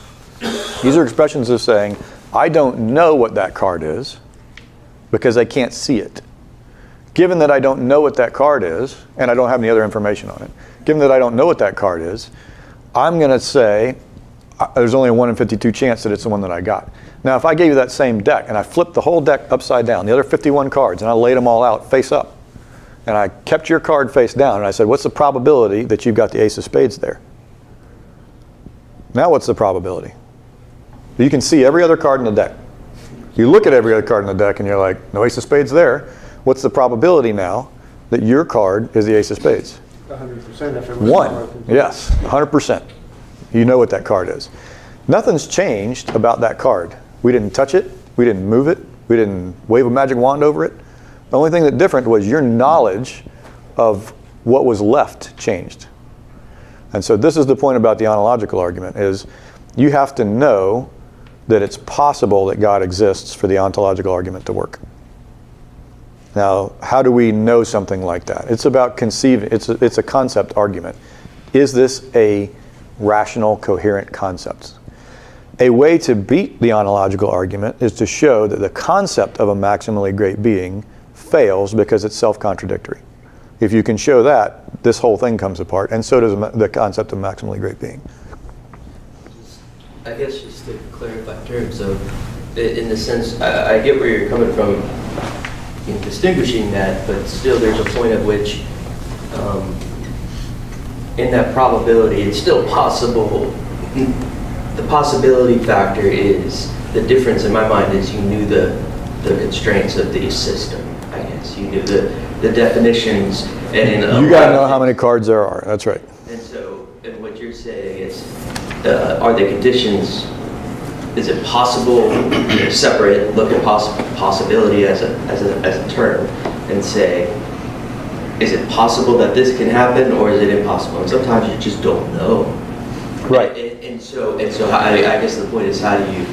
These are expressions of saying, I don't know what that card is because I can't see it. Given that I don't know what that card is, and I don't have any other information on it, given that I don't know what that card is, I'm going to say, there's only a 1 in 52 chance that it's the one that I got. Now, if I gave you that same deck, and I flipped the whole deck upside down, the other 51 cards, and I laid them all out face up, and I kept your card face down, and I said, what's the probability that you've got the ace of spades there? Now what's the probability? You can see every other card in the deck. You look at every other card in the deck, and you're like, no ace of spades there. What's the probability now that your card is the ace of spades? 100% if it was 1, yes, 100%. You know what that card is. Nothing's changed about that card. We didn't touch it. We didn't move it. We didn't wave a magic wand over it. The only thing that different was your knowledge of what was left changed. And so this is the point about the ontological argument, is you have to know that it's possible that God exists for the ontological argument to work. Now, how do we know something like that? It's about conceiving, it's a concept argument. Is this a rational, coherent concept? A way to beat the ontological argument is to show that the concept of a maximally great being fails because it's self-contradictory. If you can show that, this whole thing comes apart, and so does the concept of maximally great being. I guess just to clarify terms, so in the sense, I get where you're coming from in distinguishing that, but still there's a point at which in that probability, it's still possible. The possibility factor is, the difference in my mind is you knew the constraints of the system, I guess. You knew the definitions. And in You got to know how many cards there are, that's right. And so, and what you're saying is, are the conditions, is it possible, separate, look at possibility as a term and say, is it possible that this can happen or is it impossible? And sometimes you just don't know. Right. And so I guess the point is, how do you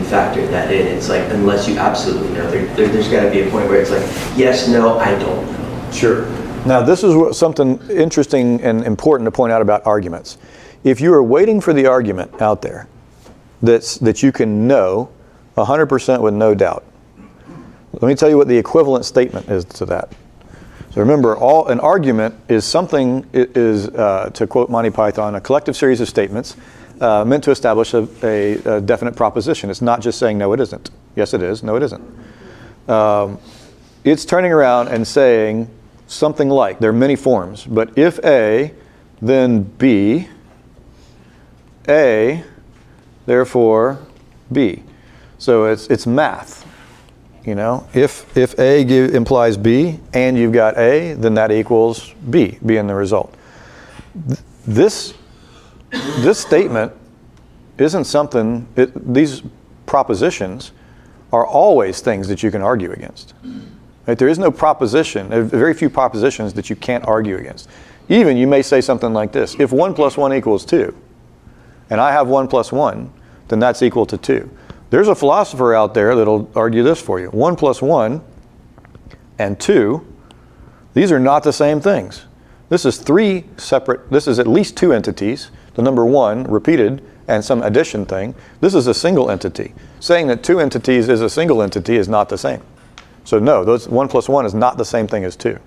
factor that in? It's like, unless you absolutely know, there's got to be a point where it's like, yes, no, I don't know. Sure. Now, this is something interesting and important to point out about arguments. If you are waiting for the argument out there that you can know 100% with no doubt, let me tell you what the equivalent statement is to that. So remember, an argument is something, to quote Monty Python, a collective series of statements meant to establish a definite proposition. It's not just saying, no, it isn't. Yes, it is. No, it isn't. It's turning around and saying something like, there are many forms, but if A, then B, A, therefore B. So it's math. You know, if A implies B and you've got A, then that equals B being the result. This statement isn't something, these propositions are always things that you can argue against. Right? There is no proposition, very few propositions that you can't argue against. Even you may say something like this, if 1 + 1 = 2, and I have 1 + 1, then that's equal to 2. There's a philosopher out there that'll argue this for you. 1 + 1 and 2, these are not the same things. This is this is at least 2 entities, the number 1 repeated and some addition thing. This is a single entity. Saying that 2 entities is a single entity is not the same. So no, 1 + 1 is not the same thing as 2.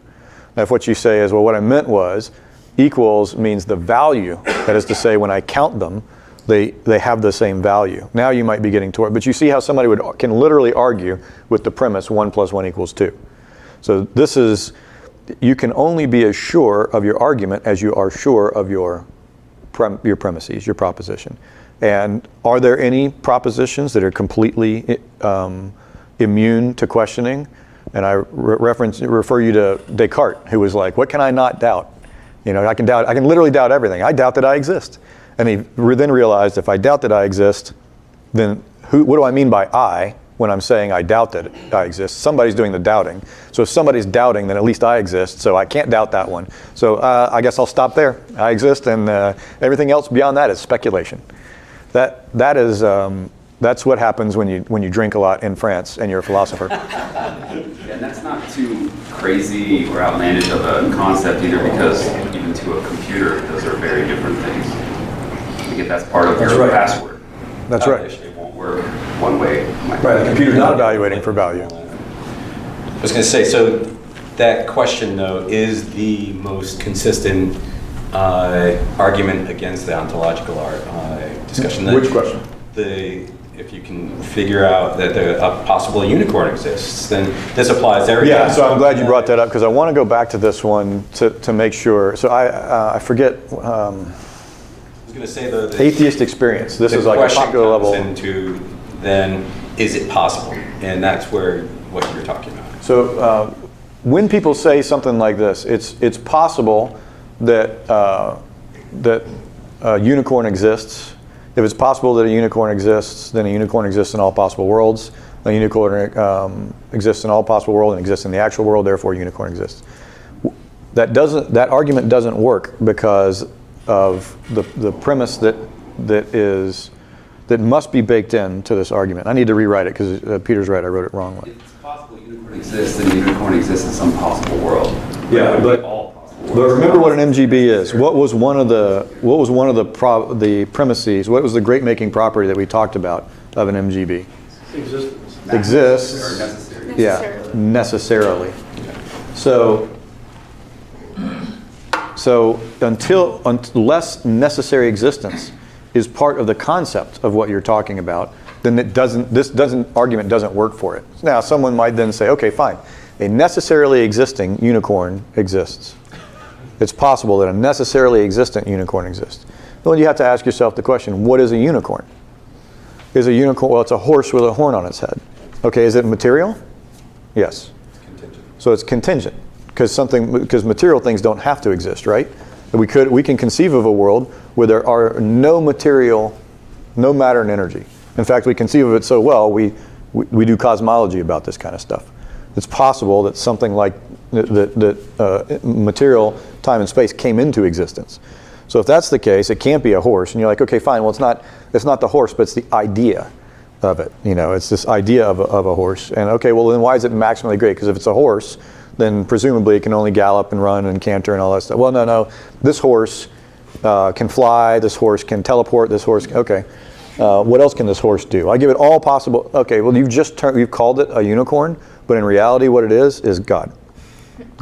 Now if what you say is, well, what I meant was equals means the value, that is to say when I count them, they have the same value. Now you might be getting toward, but you see how somebody can literally argue with the premise 1 + 1 = 2. So this is, you can only be as sure of your argument as you are sure of your premises, your proposition. And are there any propositions that are completely immune to questioning? And I refer you to Descartes, who was like, what can I not doubt? You know, I can literally doubt everything. I doubt that I exist. And he then realized, if I doubt that I exist, then what do I mean by I when I'm saying I doubt that I exist? Somebody's doing the doubting. So if somebody's doubting, then at least I exist, so I can't doubt that one. So I guess I'll stop there. I exist, and everything else beyond that is speculation. That's what happens when you drink a lot in France and you're a philosopher. And that's not too crazy or outlandish of a concept either, because even to a computer, those are very different things. I think if that's part of your password. That's right. It won't work one way. Right, the computer's not evaluating for value. I was going to say, so that question, though, is the most consistent argument against the ontological discussion. Which question? If you can figure out that a possible unicorn exists, then this applies to everything. Yeah, so I'm glad you brought that up, because I want to go back to this one to make sure. So I forget. I was going to say the atheist experience. This is like a popular level. Into then, is it possible? And that's what you're talking about. So when people say something like this, it's possible that a unicorn exists. If it's possible that a unicorn exists, then a unicorn exists in all possible worlds. A unicorn exists in all possible worlds and exists in the actual world, therefore a unicorn exists. That argument doesn't work because of the premise that must be baked into this argument. I need to rewrite it because Peter's right, I wrote it wrong. It's possible a unicorn exists, and a unicorn exists in some possible world. Yeah, but remember what an MGB is. What was one of the premises? What was the great making property that we talked about of an MGB? Exists. Or necessary. Yeah, necessarily. So unless necessary existence is part of the concept of what you're talking about, then argument doesn't work for it. Now, someone might then say, okay, fine. A necessarily existing unicorn exists. It's possible that a necessarily existent unicorn exists. Well, you have to ask yourself the question, what is a unicorn? Is a unicorn, well, it's a horse with a horn on its head. Okay, is it material? Yes. It's contingent. So it's contingent, because material things don't have to exist, right? We can conceive of a world where there are no material, no matter and energy. In fact, we conceive of it so well, we do cosmology about this kind of stuff. It's possible that something like that material, time and space came into existence. So if that's the case, it can't be a horse. And you're like, okay, fine. Well, it's not the horse, but it's the idea of it. You know, it's this idea of a horse. And okay, well then why is it maximally great? Because if it's a horse, then presumably it can only gallop and run and canter and all that stuff. Well, no. This horse can fly. This horse can teleport. This horse. Okay. What else can this horse do? I give it all possible. Okay. Well, you've called it a unicorn, but in reality, what it is God.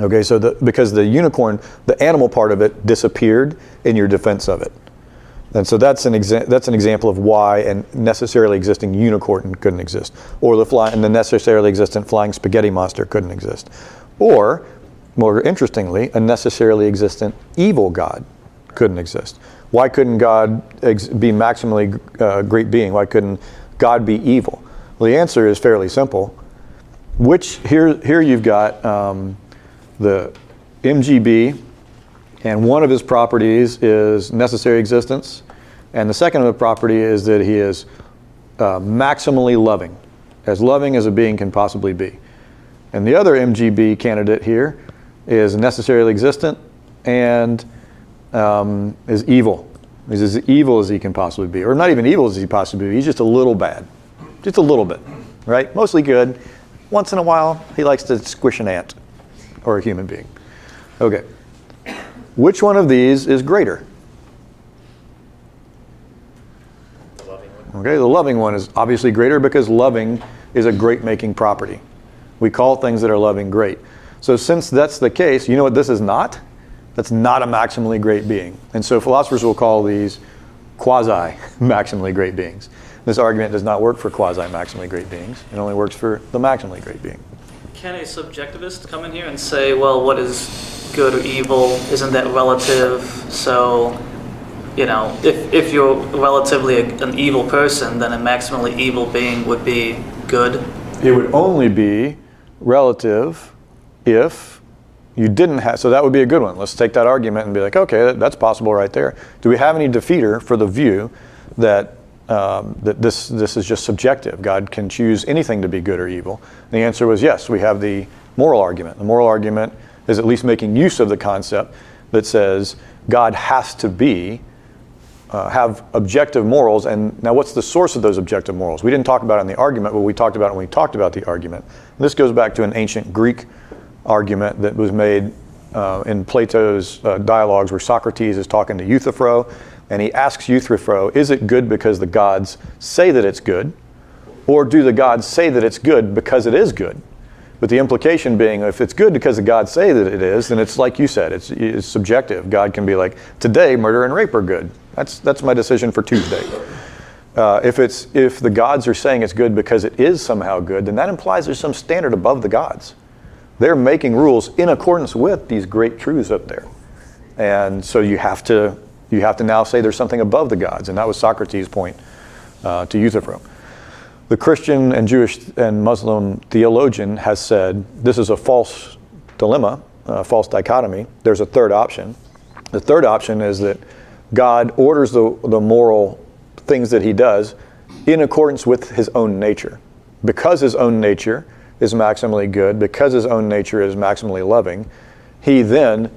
Okay, so because the unicorn, the animal part of it disappeared in your defense of it. And so that's an example of why a necessarily existing unicorn couldn't exist, or the necessarily existent flying spaghetti monster couldn't exist, or more interestingly, a necessarily existent evil God couldn't exist. Why couldn't God be maximally great being? Why couldn't God be evil? Well, the answer is fairly simple. Here you've got the MGB, and one of his properties is necessary existence, and the second of the property is that he is maximally loving as a being can possibly be. And the other MGB candidate here is necessarily existent and is evil. He's as evil as he can possibly be, or not even evil as he possibly be. He's just a little bad, just a little bit, right? Mostly good. Once in a while, he likes to squish an ant or a human being. Okay. Which one of these is greater? The loving one. Okay, the loving one is obviously greater because loving is a great-making property. We call things that are loving great. So since that's the case, you know what this is not? That's not a maximally great being. And so philosophers will call these quasi-maximally great beings. This argument does not work for quasi-maximally great beings. It only works for the maximally great being. Can a subjectivist come in here and say, well, what is good or evil? Isn't that relative? So, you know, if you're relatively an evil person, then a maximally evil being would be good? It would only be relative if you didn't have, so that would be a good one. Let's take that argument and be like, okay, that's possible right there. Do we have any defeater for the view that that this is just subjective? God can choose anything to be good or evil. And the answer was yes. We have the moral argument. The moral argument is at least making use of the concept that says God has to be have objective morals. And now what's the source of those objective morals? We didn't talk about it in the argument, but we talked about it when we talked about the argument. And this goes back to an ancient Greek argument that was made in Plato's dialogues, where Socrates is talking to Euthyphro, and he asks Euthyphro, is it good because the gods say that it's good, or do the gods say that it's good because it is good? But the implication being, if it's good because the gods say that it is, then it's like you said, it's subjective. God can be like, today murder and rape are good. That's my decision for Tuesday. If the gods are saying it's good because it is somehow good, then that implies there's some standard above the gods. They're making rules in accordance with these great truths up there. And so you have to now say there's something above the gods. And that was Socrates' point to Euthyphro. The Christian and Jewish and Muslim theologian has said this is a false dilemma, a false dichotomy. There's a third option. The third option is that God orders the moral things that he does in accordance with his own nature. Because his own nature is maximally good, because his own nature is maximally loving, he then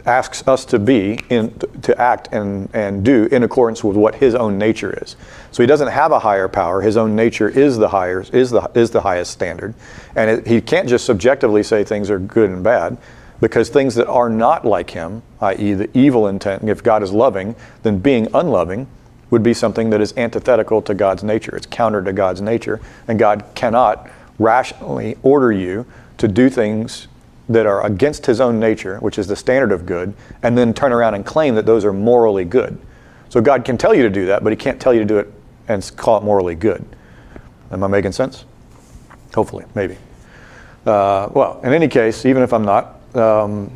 asks us to act and do in accordance with what his own nature is. So he doesn't have a higher power. His own nature is the highest standard, and he can't just subjectively say things are good and bad, because things that are not like him, i.e. the evil intent, if God is loving, then being unloving would be something that is antithetical to God's nature. It's counter to God's nature, and God cannot rationally order you to do things that are against his own nature, which is the standard of good, and then turn around and claim that those are morally good. So God can tell you to do that, but he can't tell you to do it and call it morally good. Am I making sense? Hopefully, maybe. Well, in any case, even if I'm not, Scott.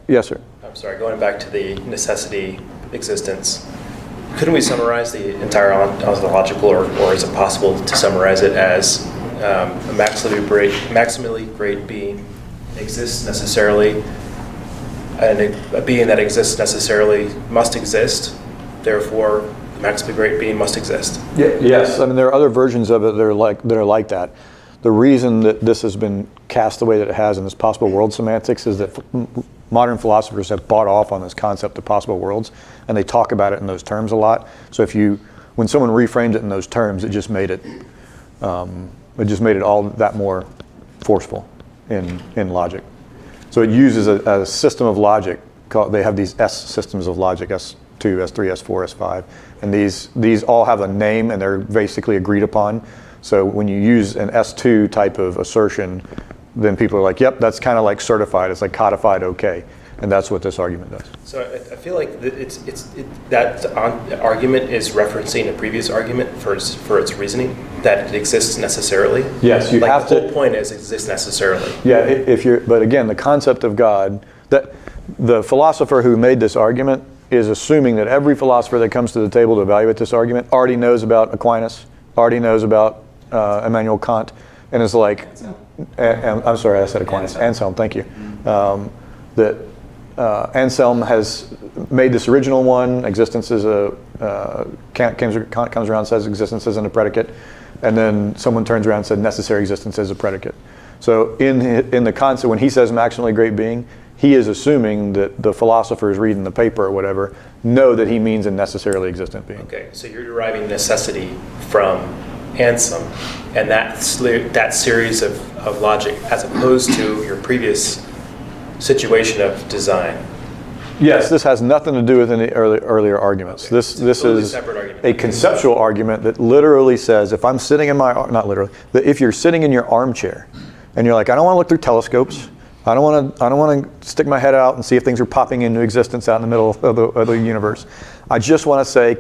Yes, sir. I'm sorry, going back to the necessity existence, couldn't we summarize the entire ontological, or is it possible to summarize it as a maximally great being exists necessarily, and a being that exists necessarily must exist, therefore the maximally great being must exist? Yes, I mean there are other versions of it that are like that. The reason that this has been cast the way that it has in this possible world semantics is that modern philosophers have bought off on this concept of possible worlds, and they talk about it in those terms a lot. So when someone reframed it in those terms, it just made it all that more forceful in logic. So it uses a system of logic. They have these S systems of logic, S2, S3, S4, S5, and these all have a name, and they're basically agreed upon. So when you use an S2 type of assertion, then people are like, yep, that's kind of like certified. It's like codified okay. And that's what this argument does. So I feel like that argument is referencing a previous argument for its reasoning, that it exists necessarily. Yes, you like have the to. whole point is exists necessarily. Yeah, but again, the concept of God, that the philosopher who made this argument is assuming that every philosopher that comes to the table to evaluate this argument already knows about Aquinas, already knows about Immanuel Kant, and is like, I'm sorry, I said Aquinas, Anselm, thank you. That Anselm has made this original one, existence is Kant comes around and says existence isn't a predicate, and then someone turns around and said necessary existence is a predicate. So in the concept, when he says maximally great being, he is assuming that the philosophers reading the paper or whatever know that he means a necessarily existent being. Okay, so you're deriving necessity from Anselm and that series of logic, as opposed to your previous situation of design. Yes, this has nothing to do with any earlier arguments. Okay. This Totally is separate argument. a conceptual argument that literally says, if I'm sitting in not literally, that if you're sitting in your armchair and you're like, I don't want to look through telescopes, I don't want to stick my head out and see if things are popping into existence out in the middle of the universe. I just want to say,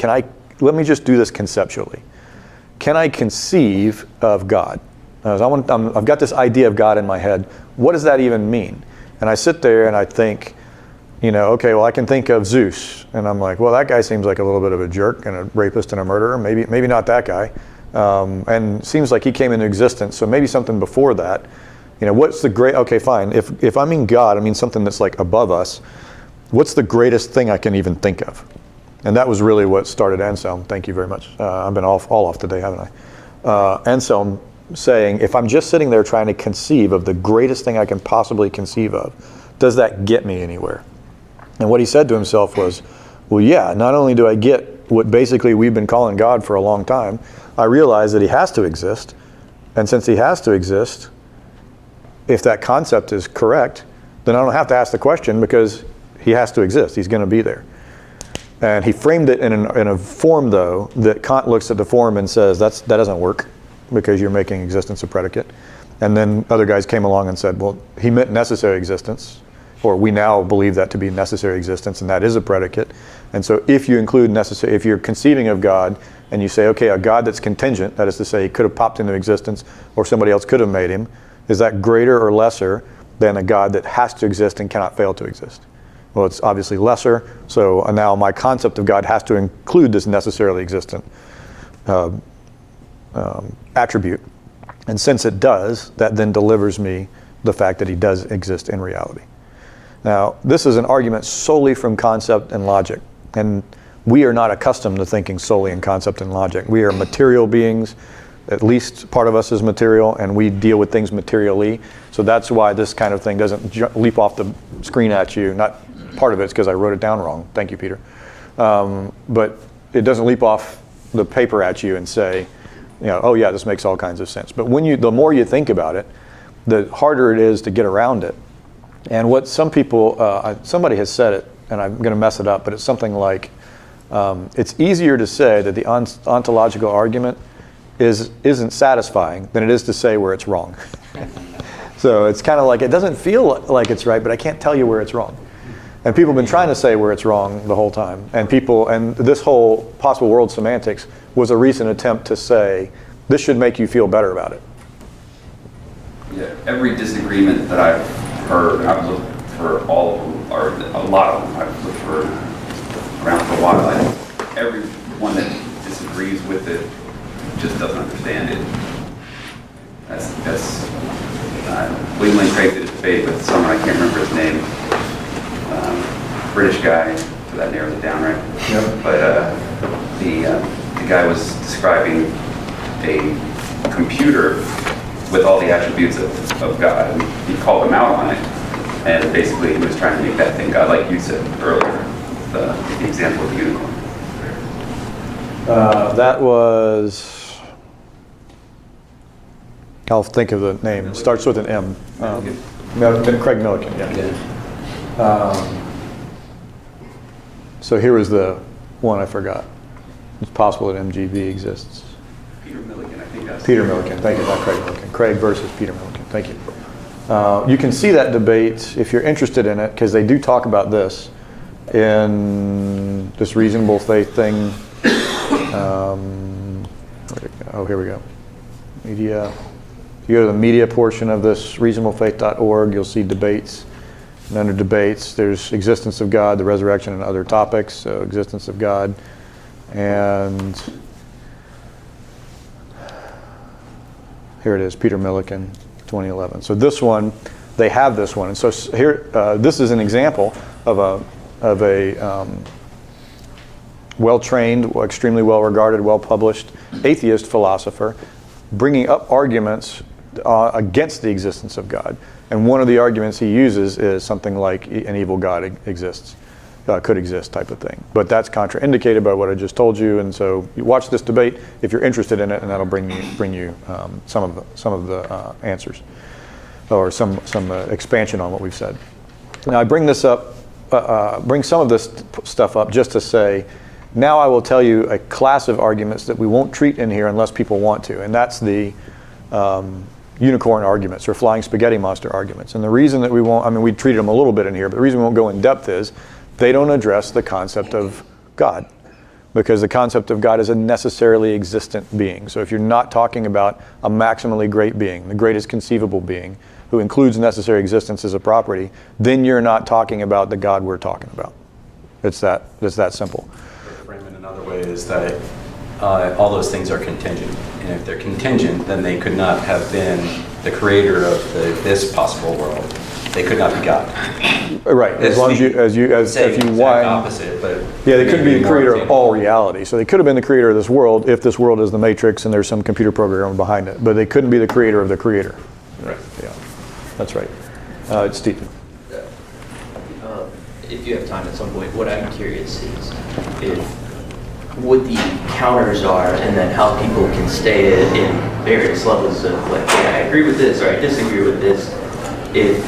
let me just do this conceptually. Can I conceive of God? I've got this idea of God in my head. What does that even mean? And I sit there and I think, okay, well, I can think of Zeus. And I'm like, well, that guy seems like a little bit of a jerk and a rapist and a murderer. Maybe not that guy. And seems like he came into existence. So maybe something before that. What's the great, okay, fine. If I mean God, I mean something that's like above us. What's the greatest thing I can even think of? And that was really what started Anselm. Thank you very much. I've been all off today, haven't I? Anselm saying, if I'm just sitting there trying to conceive of the greatest thing I can possibly conceive of, does that get me anywhere? And what he said to himself was, well, yeah, not only do I get what basically we've been calling God for a long time, I realize that he has to exist. And since he has to exist, if that concept is correct, then I don't have to ask the question because he has to exist. He's going to be there. And he framed it in a form, though, that Kant looks at the form and says, that doesn't work because you're making existence a predicate. And then other guys came along and said, well, he meant necessary existence, or we now believe that to be necessary existence, and that is a predicate. And so if you include necessary, if you're conceiving of God and you say, okay, a God that's contingent, that is to say he could have popped into existence or somebody else could have made him, is that greater or lesser than a God that has to exist and cannot fail to exist? Well, it's obviously lesser, so now my concept of God has to include this necessarily existent attribute. And since it does, that then delivers me the fact that he does exist in reality. Now, this is an argument solely from concept and logic, and we are not accustomed to thinking solely in concept and logic. We are material beings. At least part of us is material, and we deal with things materially. So that's why this kind of thing doesn't leap off the screen at you. Not part of it's because I wrote it down wrong. Thank you, Peter. But it doesn't leap off the paper at you and say, oh yeah, this makes all kinds of sense. But the more you think about it, the harder it is to get around it. And what some people, somebody has said it, and I'm going to mess it up, but it's something like, it's easier to say that the ontological argument isn't satisfying than it is to say where it's wrong. So it's kind of like, it doesn't feel like it's right, but I can't tell you where it's wrong. And people have been trying to say where it's wrong the whole time. And this whole possible world semantics was a recent attempt to say, this should make you feel better about it. Yeah, every disagreement that I've heard, I've looked for all of them, or a lot of them, I've looked for around for a while, and everyone that disagrees with it just doesn't understand it. That's William Lane Craig did a debate with someone, I can't remember his name, British guy, so that narrows it down, right? Yep. But the guy was describing a computer with all the attributes of God, and he called him out on it, and basically he was trying to make that thing God, like you said earlier, the example of the unicorn. That was, I'll think of the name. It starts with an M. Craig Millikan, yeah. So here was the one I forgot. It's possible that MGB exists. Peter Millikan, I think that's... Peter Millikan, thank you, not Craig Millikan. Craig versus Peter Millikan, thank you. You can see that debate if you're interested in it, because they do talk about this in this reasonable faith thing. Oh, here we go. Media. If you go to the media portion of this reasonablefaith.org, you'll see debates. And under debates, there's existence of God, the resurrection, and other topics. So existence of God. And here it is, Peter Milliken, 2011. So this one, they have this one. And so here, this is an example of a well-trained, extremely well-regarded, well-published atheist philosopher bringing up arguments against the existence of God. And one of the arguments he uses is something like an evil God exists, could exist type of thing. But that's contraindicated by what I just told you. And so you watch this debate if you're interested in it, and that'll bring you some of the answers, or some expansion on what we've said. Now I bring this up, bring some of this stuff up just to say, now I will tell you a class of arguments that we won't treat in here unless people want to, and that's the unicorn arguments or flying spaghetti monster arguments. And the reason that we won't, I mean, we treated them a little bit in here, but the reason we won't go in depth is they don't address the concept of God, because the concept of God is a necessarily existent being. So if you're not talking about a maximally great being, the greatest conceivable being, who includes necessary existence as a property, then you're not talking about the God we're talking about. It's that simple. Frame in another way is that all those things are contingent. And if they're contingent, then they could not have been the creator of this possible world. They could not be God. Right. As long as if you wind opposite, but yeah, they couldn't be the creator of all reality. So they could have been the creator of this world if this world is the Matrix and there's some computer program behind it. But they couldn't be the creator of the creator. Right. Yeah, that's right. It's Stephen. If you have time at some point, what I'm curious is what the counters are, and then how people can stay in various levels of like, yeah, I agree with this or I disagree with this. If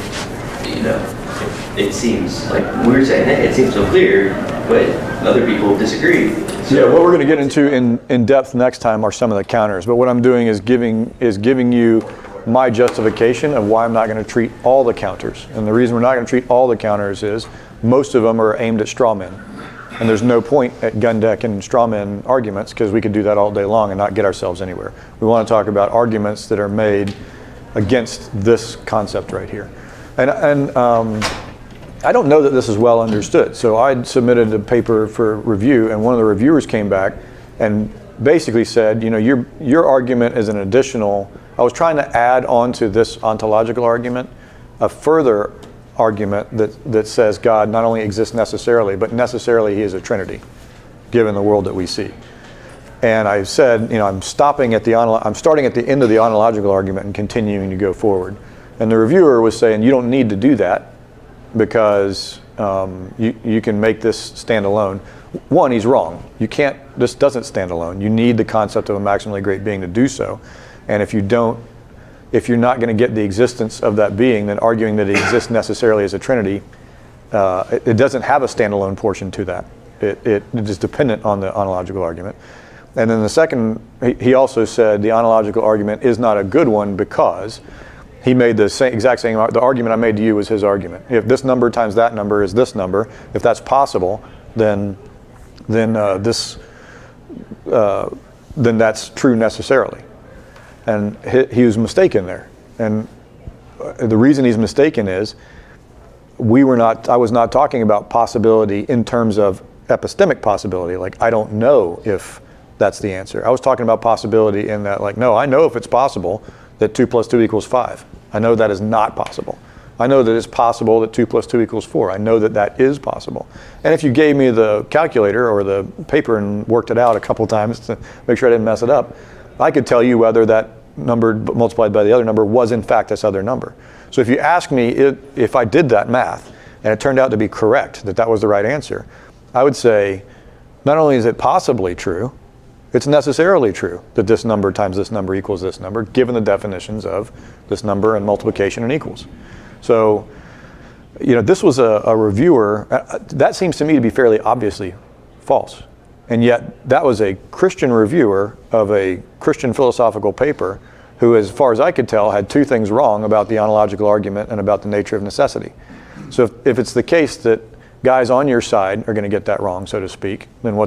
it seems like we're saying, hey, it seems so clear, but other people disagree. So, yeah, what we're going to get into in depth next time are some of the counters. But what I'm doing is giving you my justification of why I'm not going to treat all the counters. And the reason we're not going to treat all the counters is most of them are aimed at straw men. And there's no point at gun deck and straw man arguments, because we could do that all day long and not get ourselves anywhere. We want to talk about arguments that are made against this concept right here. And I don't know that this is well understood. So I submitted a paper for review, and one of the reviewers came back and basically said, your argument is an additional, I was trying to add on to this ontological argument a further argument that says God not only exists necessarily, but necessarily he is a Trinity, given the world that we see. And I said, I'm starting at the end of the ontological argument and continuing to go forward. And the reviewer was saying, you don't need to do that, because you can make this stand alone. One, he's wrong. This doesn't stand alone. You need the concept of a maximally great being to do so. And if you're not going to get the existence of that being, then arguing that it exists necessarily as a Trinity, it doesn't have a standalone portion to that. It is dependent on the ontological argument. And then the second, he also said the ontological argument is not a good one, because he made the exact same, the argument I made to you was his argument. If this number times that number is this number, if that's possible, then that's true necessarily. And he was mistaken there. And the reason he's mistaken is I was not talking about possibility in terms of epistemic possibility, like I don't know if that's the answer. I was talking about possibility in that, like, no, I know if it's possible that 2 + 2 = 5. I know that is not possible. I know that it's possible that 2 + 2 = 4. I know that is possible. And if you gave me the calculator or the paper and worked it out a couple times to make sure I didn't mess it up, I could tell you whether that number multiplied by the other number was in fact this other number. So if you ask me if I did that math and it turned out to be correct, that was the right answer, I would say not only is it possibly true, it's necessarily true that this number times this number equals this number, given the definitions of this number and multiplication and equals. So, this was a reviewer, that seems to me to be fairly obviously false. And yet that was a Christian reviewer of a Christian philosophical paper who, as far as I could tell, had two things wrong about the ontological argument and about the nature of necessity. So if it's the case that guys on your side are going to get that wrong, so to speak, then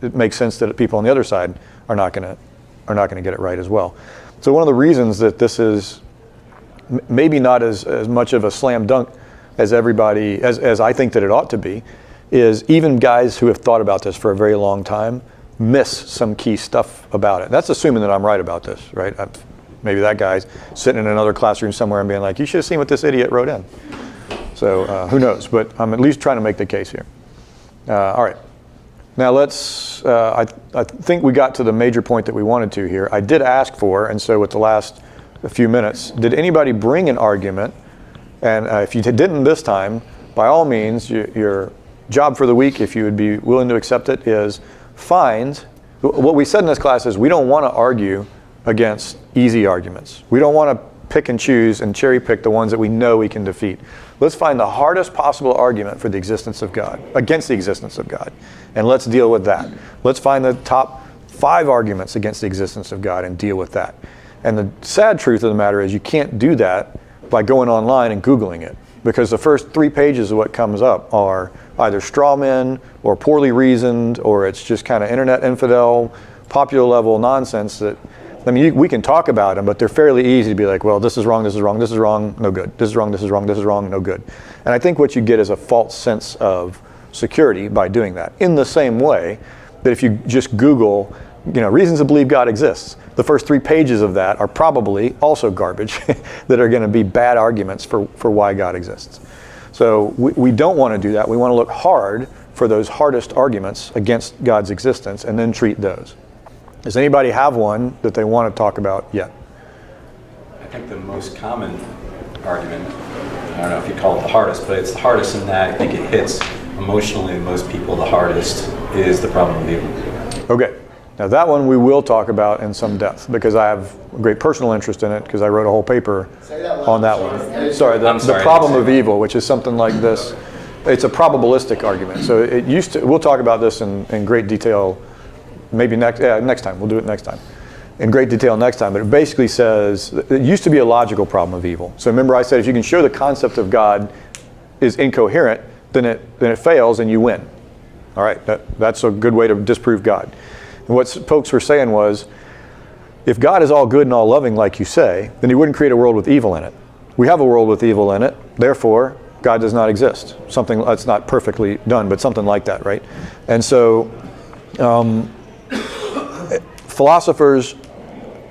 it makes sense that people on the other side are not going to get it right as well. So one of the reasons that this is maybe not as much of a slam dunk as everybody, as I think that it ought to be, is even guys who have thought about this for a very long time miss some key stuff about it. That's assuming that I'm right about this, right? Maybe that guy's sitting in another classroom somewhere and being like, you should have seen what this idiot wrote in. So who knows, but I'm at least trying to make the case here. All right. Now let's, I think we got to the major point that we wanted to here. I did ask for, and so with the last few minutes, did anybody bring an argument? And if you didn't this time, by all means, your job for the week, if you would be willing to accept it, is find, what we said in this class is we don't want to argue against easy arguments. We don't want to pick and choose and cherry pick the ones that we know we can defeat. Let's find the hardest possible argument for the existence of God, against the existence of God, and let's deal with that. Let's find the top 5 arguments against the existence of God and deal with that. And the sad truth of the matter is you can't do that by going online and Googling it, because the first 3 pages of what comes up are either straw men or poorly reasoned, or it's just kind of internet infidel, popular level nonsense that, I mean, we can talk about them, but they're fairly easy to be like, well, this is wrong, this is wrong, this is wrong, no good. This is wrong, this is wrong, this is wrong, no good. And I think what you get is a false sense of security by doing that. In the same way that if you just Google, reasons to believe God exists, the first 3 pages of that are probably also garbage that are going to be bad arguments for why God exists. So we don't want to do that. We want to look hard for those hardest arguments against God's existence and then treat those. Does anybody have one that they want to talk about yet? I think the most common argument, I don't know if you call it the hardest, but it's the hardest in that I think it hits emotionally most people the hardest, is the problem of evil. Okay. Now that one we will talk about in some depth because I have a great personal interest in it because I wrote a whole paper on that one. Sorry, the problem of evil, which is something like this. It's a probabilistic argument. So it used to, we'll talk about this in great detail maybe next time. We'll do it next time. In great detail next time. But it basically says, it used to be a logical problem of evil. So remember I said if you can show the concept of God is incoherent, then it fails and you win. All right, that's a good way to disprove God. And what folks were saying was, if God is all good and all loving like you say, then he wouldn't create a world with evil in it. We have a world with evil in it, therefore God does not exist. Something that's not perfectly done, but something like that, right? And so philosophers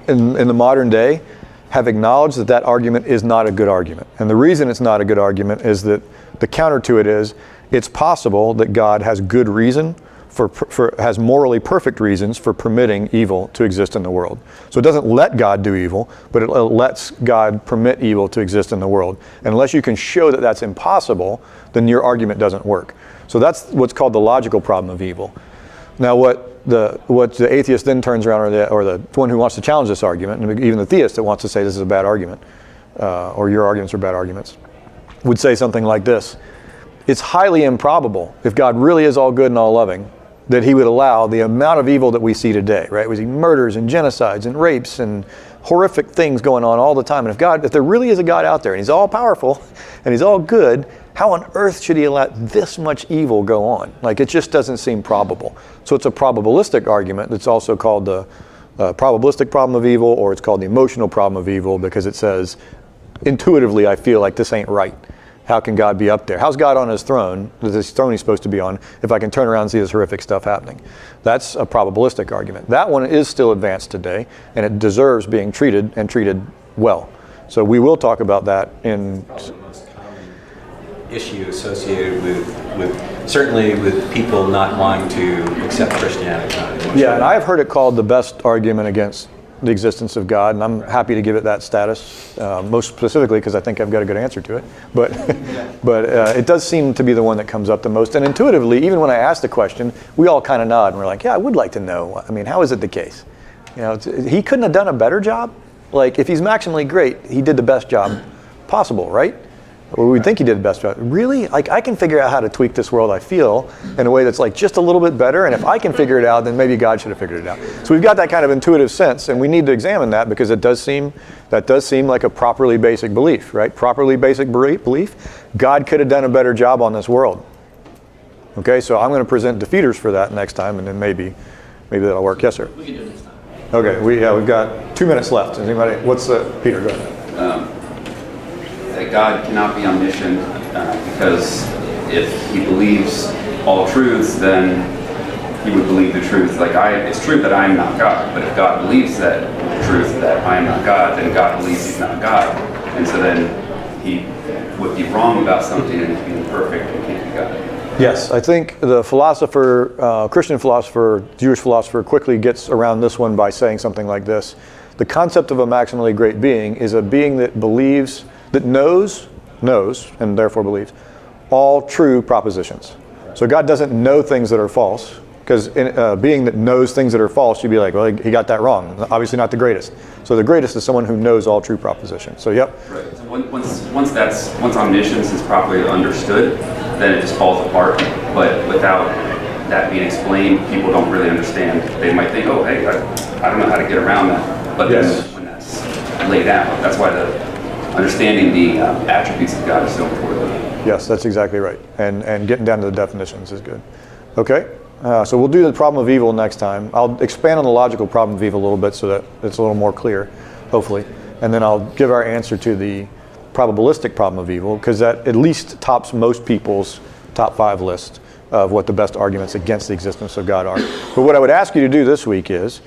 in the modern day have acknowledged that argument is not a good argument. And the reason it's not a good argument is that the counter to it is, it's possible that God has good reason has morally perfect reasons for permitting evil to exist in the world. So it doesn't let God do evil, but it lets God permit evil to exist in the world. And unless you can show that that's impossible, then your argument doesn't work. So that's what's called the logical problem of evil. Now what the atheist then turns around, or the one who wants to challenge this argument, and even the theist that wants to say this is a bad argument, or your arguments are bad arguments, would say something like this: it's highly improbable, if God really is all good and all loving, that he would allow the amount of evil that we see today, right? We see murders and genocides and rapes and horrific things going on all the time. And if there really is a God out there and he's all powerful and he's all good, how on earth should he let this much evil go on? Like, it just doesn't seem probable. So it's a probabilistic argument that's also called the probabilistic problem of evil, or it's called the emotional problem of evil, because it says, intuitively, I feel like this ain't right. How can God be up there? How's God on his throne, this throne he's supposed to be on, if I can turn around and see this horrific stuff happening? That's a probabilistic argument. That one is still advanced today, and it deserves being treated, and treated well. So we will talk about that in... The most common issue associated with certainly with people not wanting to accept Christianity. Yeah, and I've heard it called the best argument against the existence of God, and I'm happy to give it that status, most specifically because I think I've got a good answer to it. But it does seem to be the one that comes up the most. And intuitively, even when I ask the question, we all kind of nod and we're like, yeah, I would like to know. I mean, how is it the case? He couldn't have done a better job. Like, if he's maximally great, he did the best job possible, right? Or we think he did the best job. Really? Like, I can figure out how to tweak this world I feel in a way that's like just a little bit better, and if I can figure it out, then maybe God should have figured it out. So we've got that kind of intuitive sense, and we need to examine that because that does seem like a properly basic belief, right? Properly basic belief. God could have done a better job on this world. Okay, so I'm going to present defeaters for that next time, and then maybe that'll work. Yes, sir. We can do it next time. Okay, we've got 2 minutes left. Is anybody? Peter? Go ahead. That God cannot be omniscient because if he believes all truths, then he would believe the truth. It's true that I am not God, but if God believes that truth that I am not God, then God believes he's not God, and so then he would be wrong about something and he's being perfect and can't be God. Yes, I think the philosopher, Christian philosopher, Jewish philosopher quickly gets around this one by saying something like this. The concept of a maximally great being is a being that believes, that knows, and therefore believes, all true propositions. So God doesn't know things that are false, because a being that knows things that are false, you'd be like, well, he got that wrong. Obviously not the greatest. So the greatest is someone who knows all true propositions. So, yep. Right. So once omniscience is properly understood, then it just falls apart. But without that being explained, people don't really understand. They might think, oh, hey, I don't know how to get around that. But then when that's laid out, that's why understanding the attributes of God is so important. Yes, that's exactly right. And getting down to the definitions is good. Okay, so we'll do the problem of evil next time. I'll expand on the logical problem of evil a little bit so that it's a little more clear, hopefully. And then I'll give our answer to the probabilistic problem of evil, because that at least tops most people's top 5 list of what the best arguments against the existence of God are. But what I would ask you to do this week is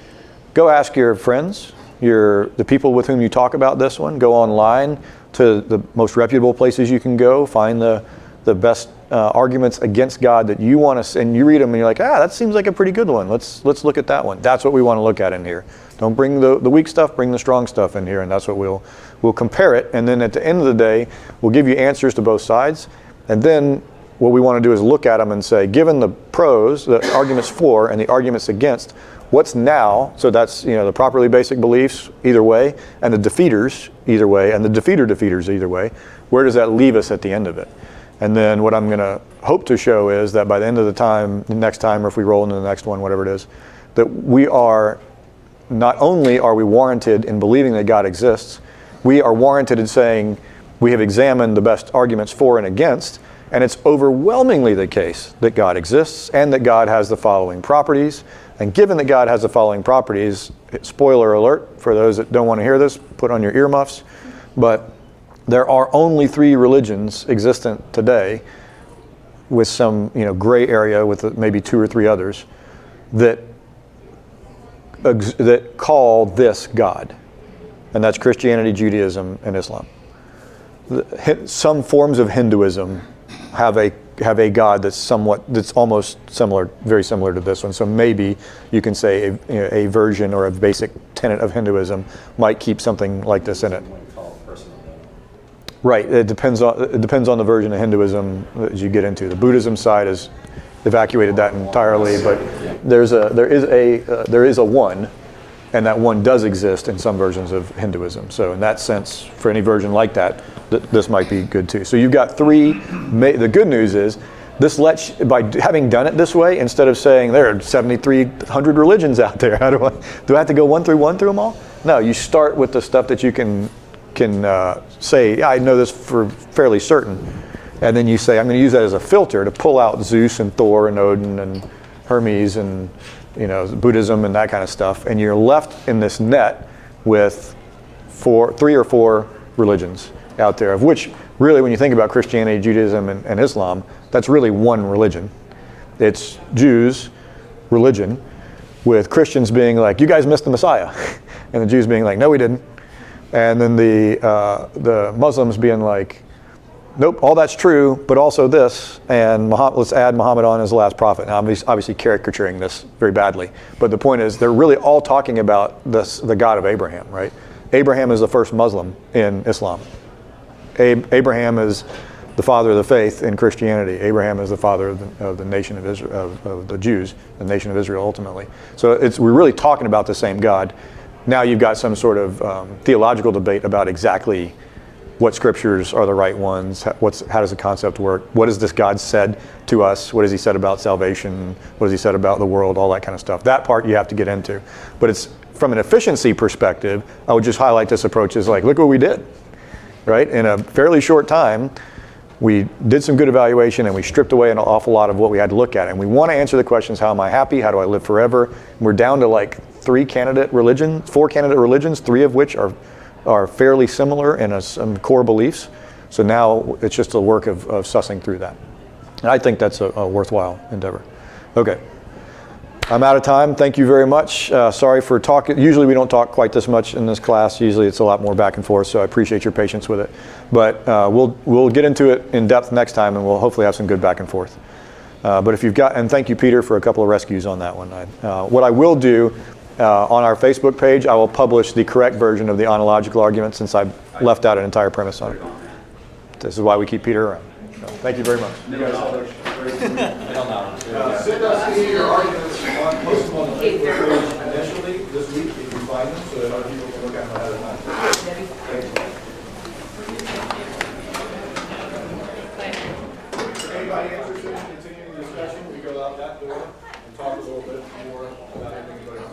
go ask your friends, the people with whom you talk about this one. Go online to the most reputable places you can go. Find the best arguments against God that you want to, and you read them and you're like, that seems like a pretty good one. Let's look at that one. That's what we want to look at in here. Don't bring the weak stuff, bring the strong stuff in here, and that's what we'll compare it. And then at the end of the day, we'll give you answers to both sides. And then what we want to do is look at them and say, given the pros, the arguments for, and the arguments against, what's now, so that's the properly basic beliefs either way, and the defeaters either way, and the defeaters either way, where does that leave us at the end of it? And then what I'm going to hope to show is that by the end of the time, next time, or if we roll into the next one, whatever it is, that we are, not only are we warranted in believing that God exists, we are warranted in saying we have examined the best arguments for and against, and it's overwhelmingly the case that God exists and that God has the following properties. And given that God has the following properties, spoiler alert for those that don't want to hear this, put on your earmuffs, but there are only 3 religions existent today, with some gray area with maybe 2 or 3 others, that call this God, and that's Christianity, Judaism, and Islam. Some forms of Hinduism have a God that's almost similar, very similar to this one. So maybe you can say a version or a basic tenet of Hinduism might keep something like this in it. Right. It depends on the version of Hinduism that you get into. The Buddhism side has evacuated that entirely, but there is a one, and that one does exist in some versions of Hinduism. So in that sense, for any version like that, this might be good too. So you've got 3. The good news is this by having done it this way, instead of saying there are 7,300 religions out there, do I have to go one through them all? No, you start with the stuff that you can say, I know this for fairly certain, and then you say, I'm going to use that as a filter to pull out Zeus and Thor and Odin and Hermes and Buddhism and that kind of stuff, and you're left in this net with 3 or 4 religions out there, of which really, when you think about Christianity, Judaism, and Islam, that's really one religion. It's Jews' religion, with Christians being like, you guys missed the Messiah, and the Jews being like, no, we didn't. And then the Muslims being like, nope, all that's true, but also this, and let's add Muhammad on as the last prophet. Now, I'm obviously caricaturing this very badly, but the point is they're really all talking about the God of Abraham, right? Abraham is the first Muslim in Islam. Abraham is the father of the faith in Christianity. Abraham is the father of the nation of Israel, of the Jews, the nation of Israel ultimately. So we're really talking about the same God. Now you've got some sort of theological debate about exactly what scriptures are the right ones, how does the concept work, what has this God said to us, what has he said about salvation, what has he said about the world, all that kind of stuff. That part you have to get into. But it's from an efficiency perspective, I would just highlight this approach as like, look what we did, right? In a fairly short time, we did some good evaluation and we stripped away an awful lot of what we had to look at. And we want to answer the questions, how am I happy? How do I live forever? And we're down to like 4 candidate religions, 3 of which are fairly similar in some core beliefs. So now it's just a work of sussing through that. And I think that's a worthwhile endeavor. Okay. I'm out of time. Thank you very much. Sorry for talking. Usually we don't talk quite this much in this class. Usually it's a lot more back and forth, so I appreciate your patience with it. But we'll get into it in depth next time, and we'll hopefully have some good back and forth. But if you've got, and thank you, Peter, for a couple of rescues on that one. What I will do on our Facebook page, I will publish the correct version of the ontological argument, since I left out an entire premise on it. This is why we keep Peter around. So, thank you very much. Send us your arguments on, post them on the Facebook page initially this week if you find them, so that other people can look at them ahead of time. Thank you. Anybody interested in continuing the discussion, we go out that door and talk a little bit more about anything going on.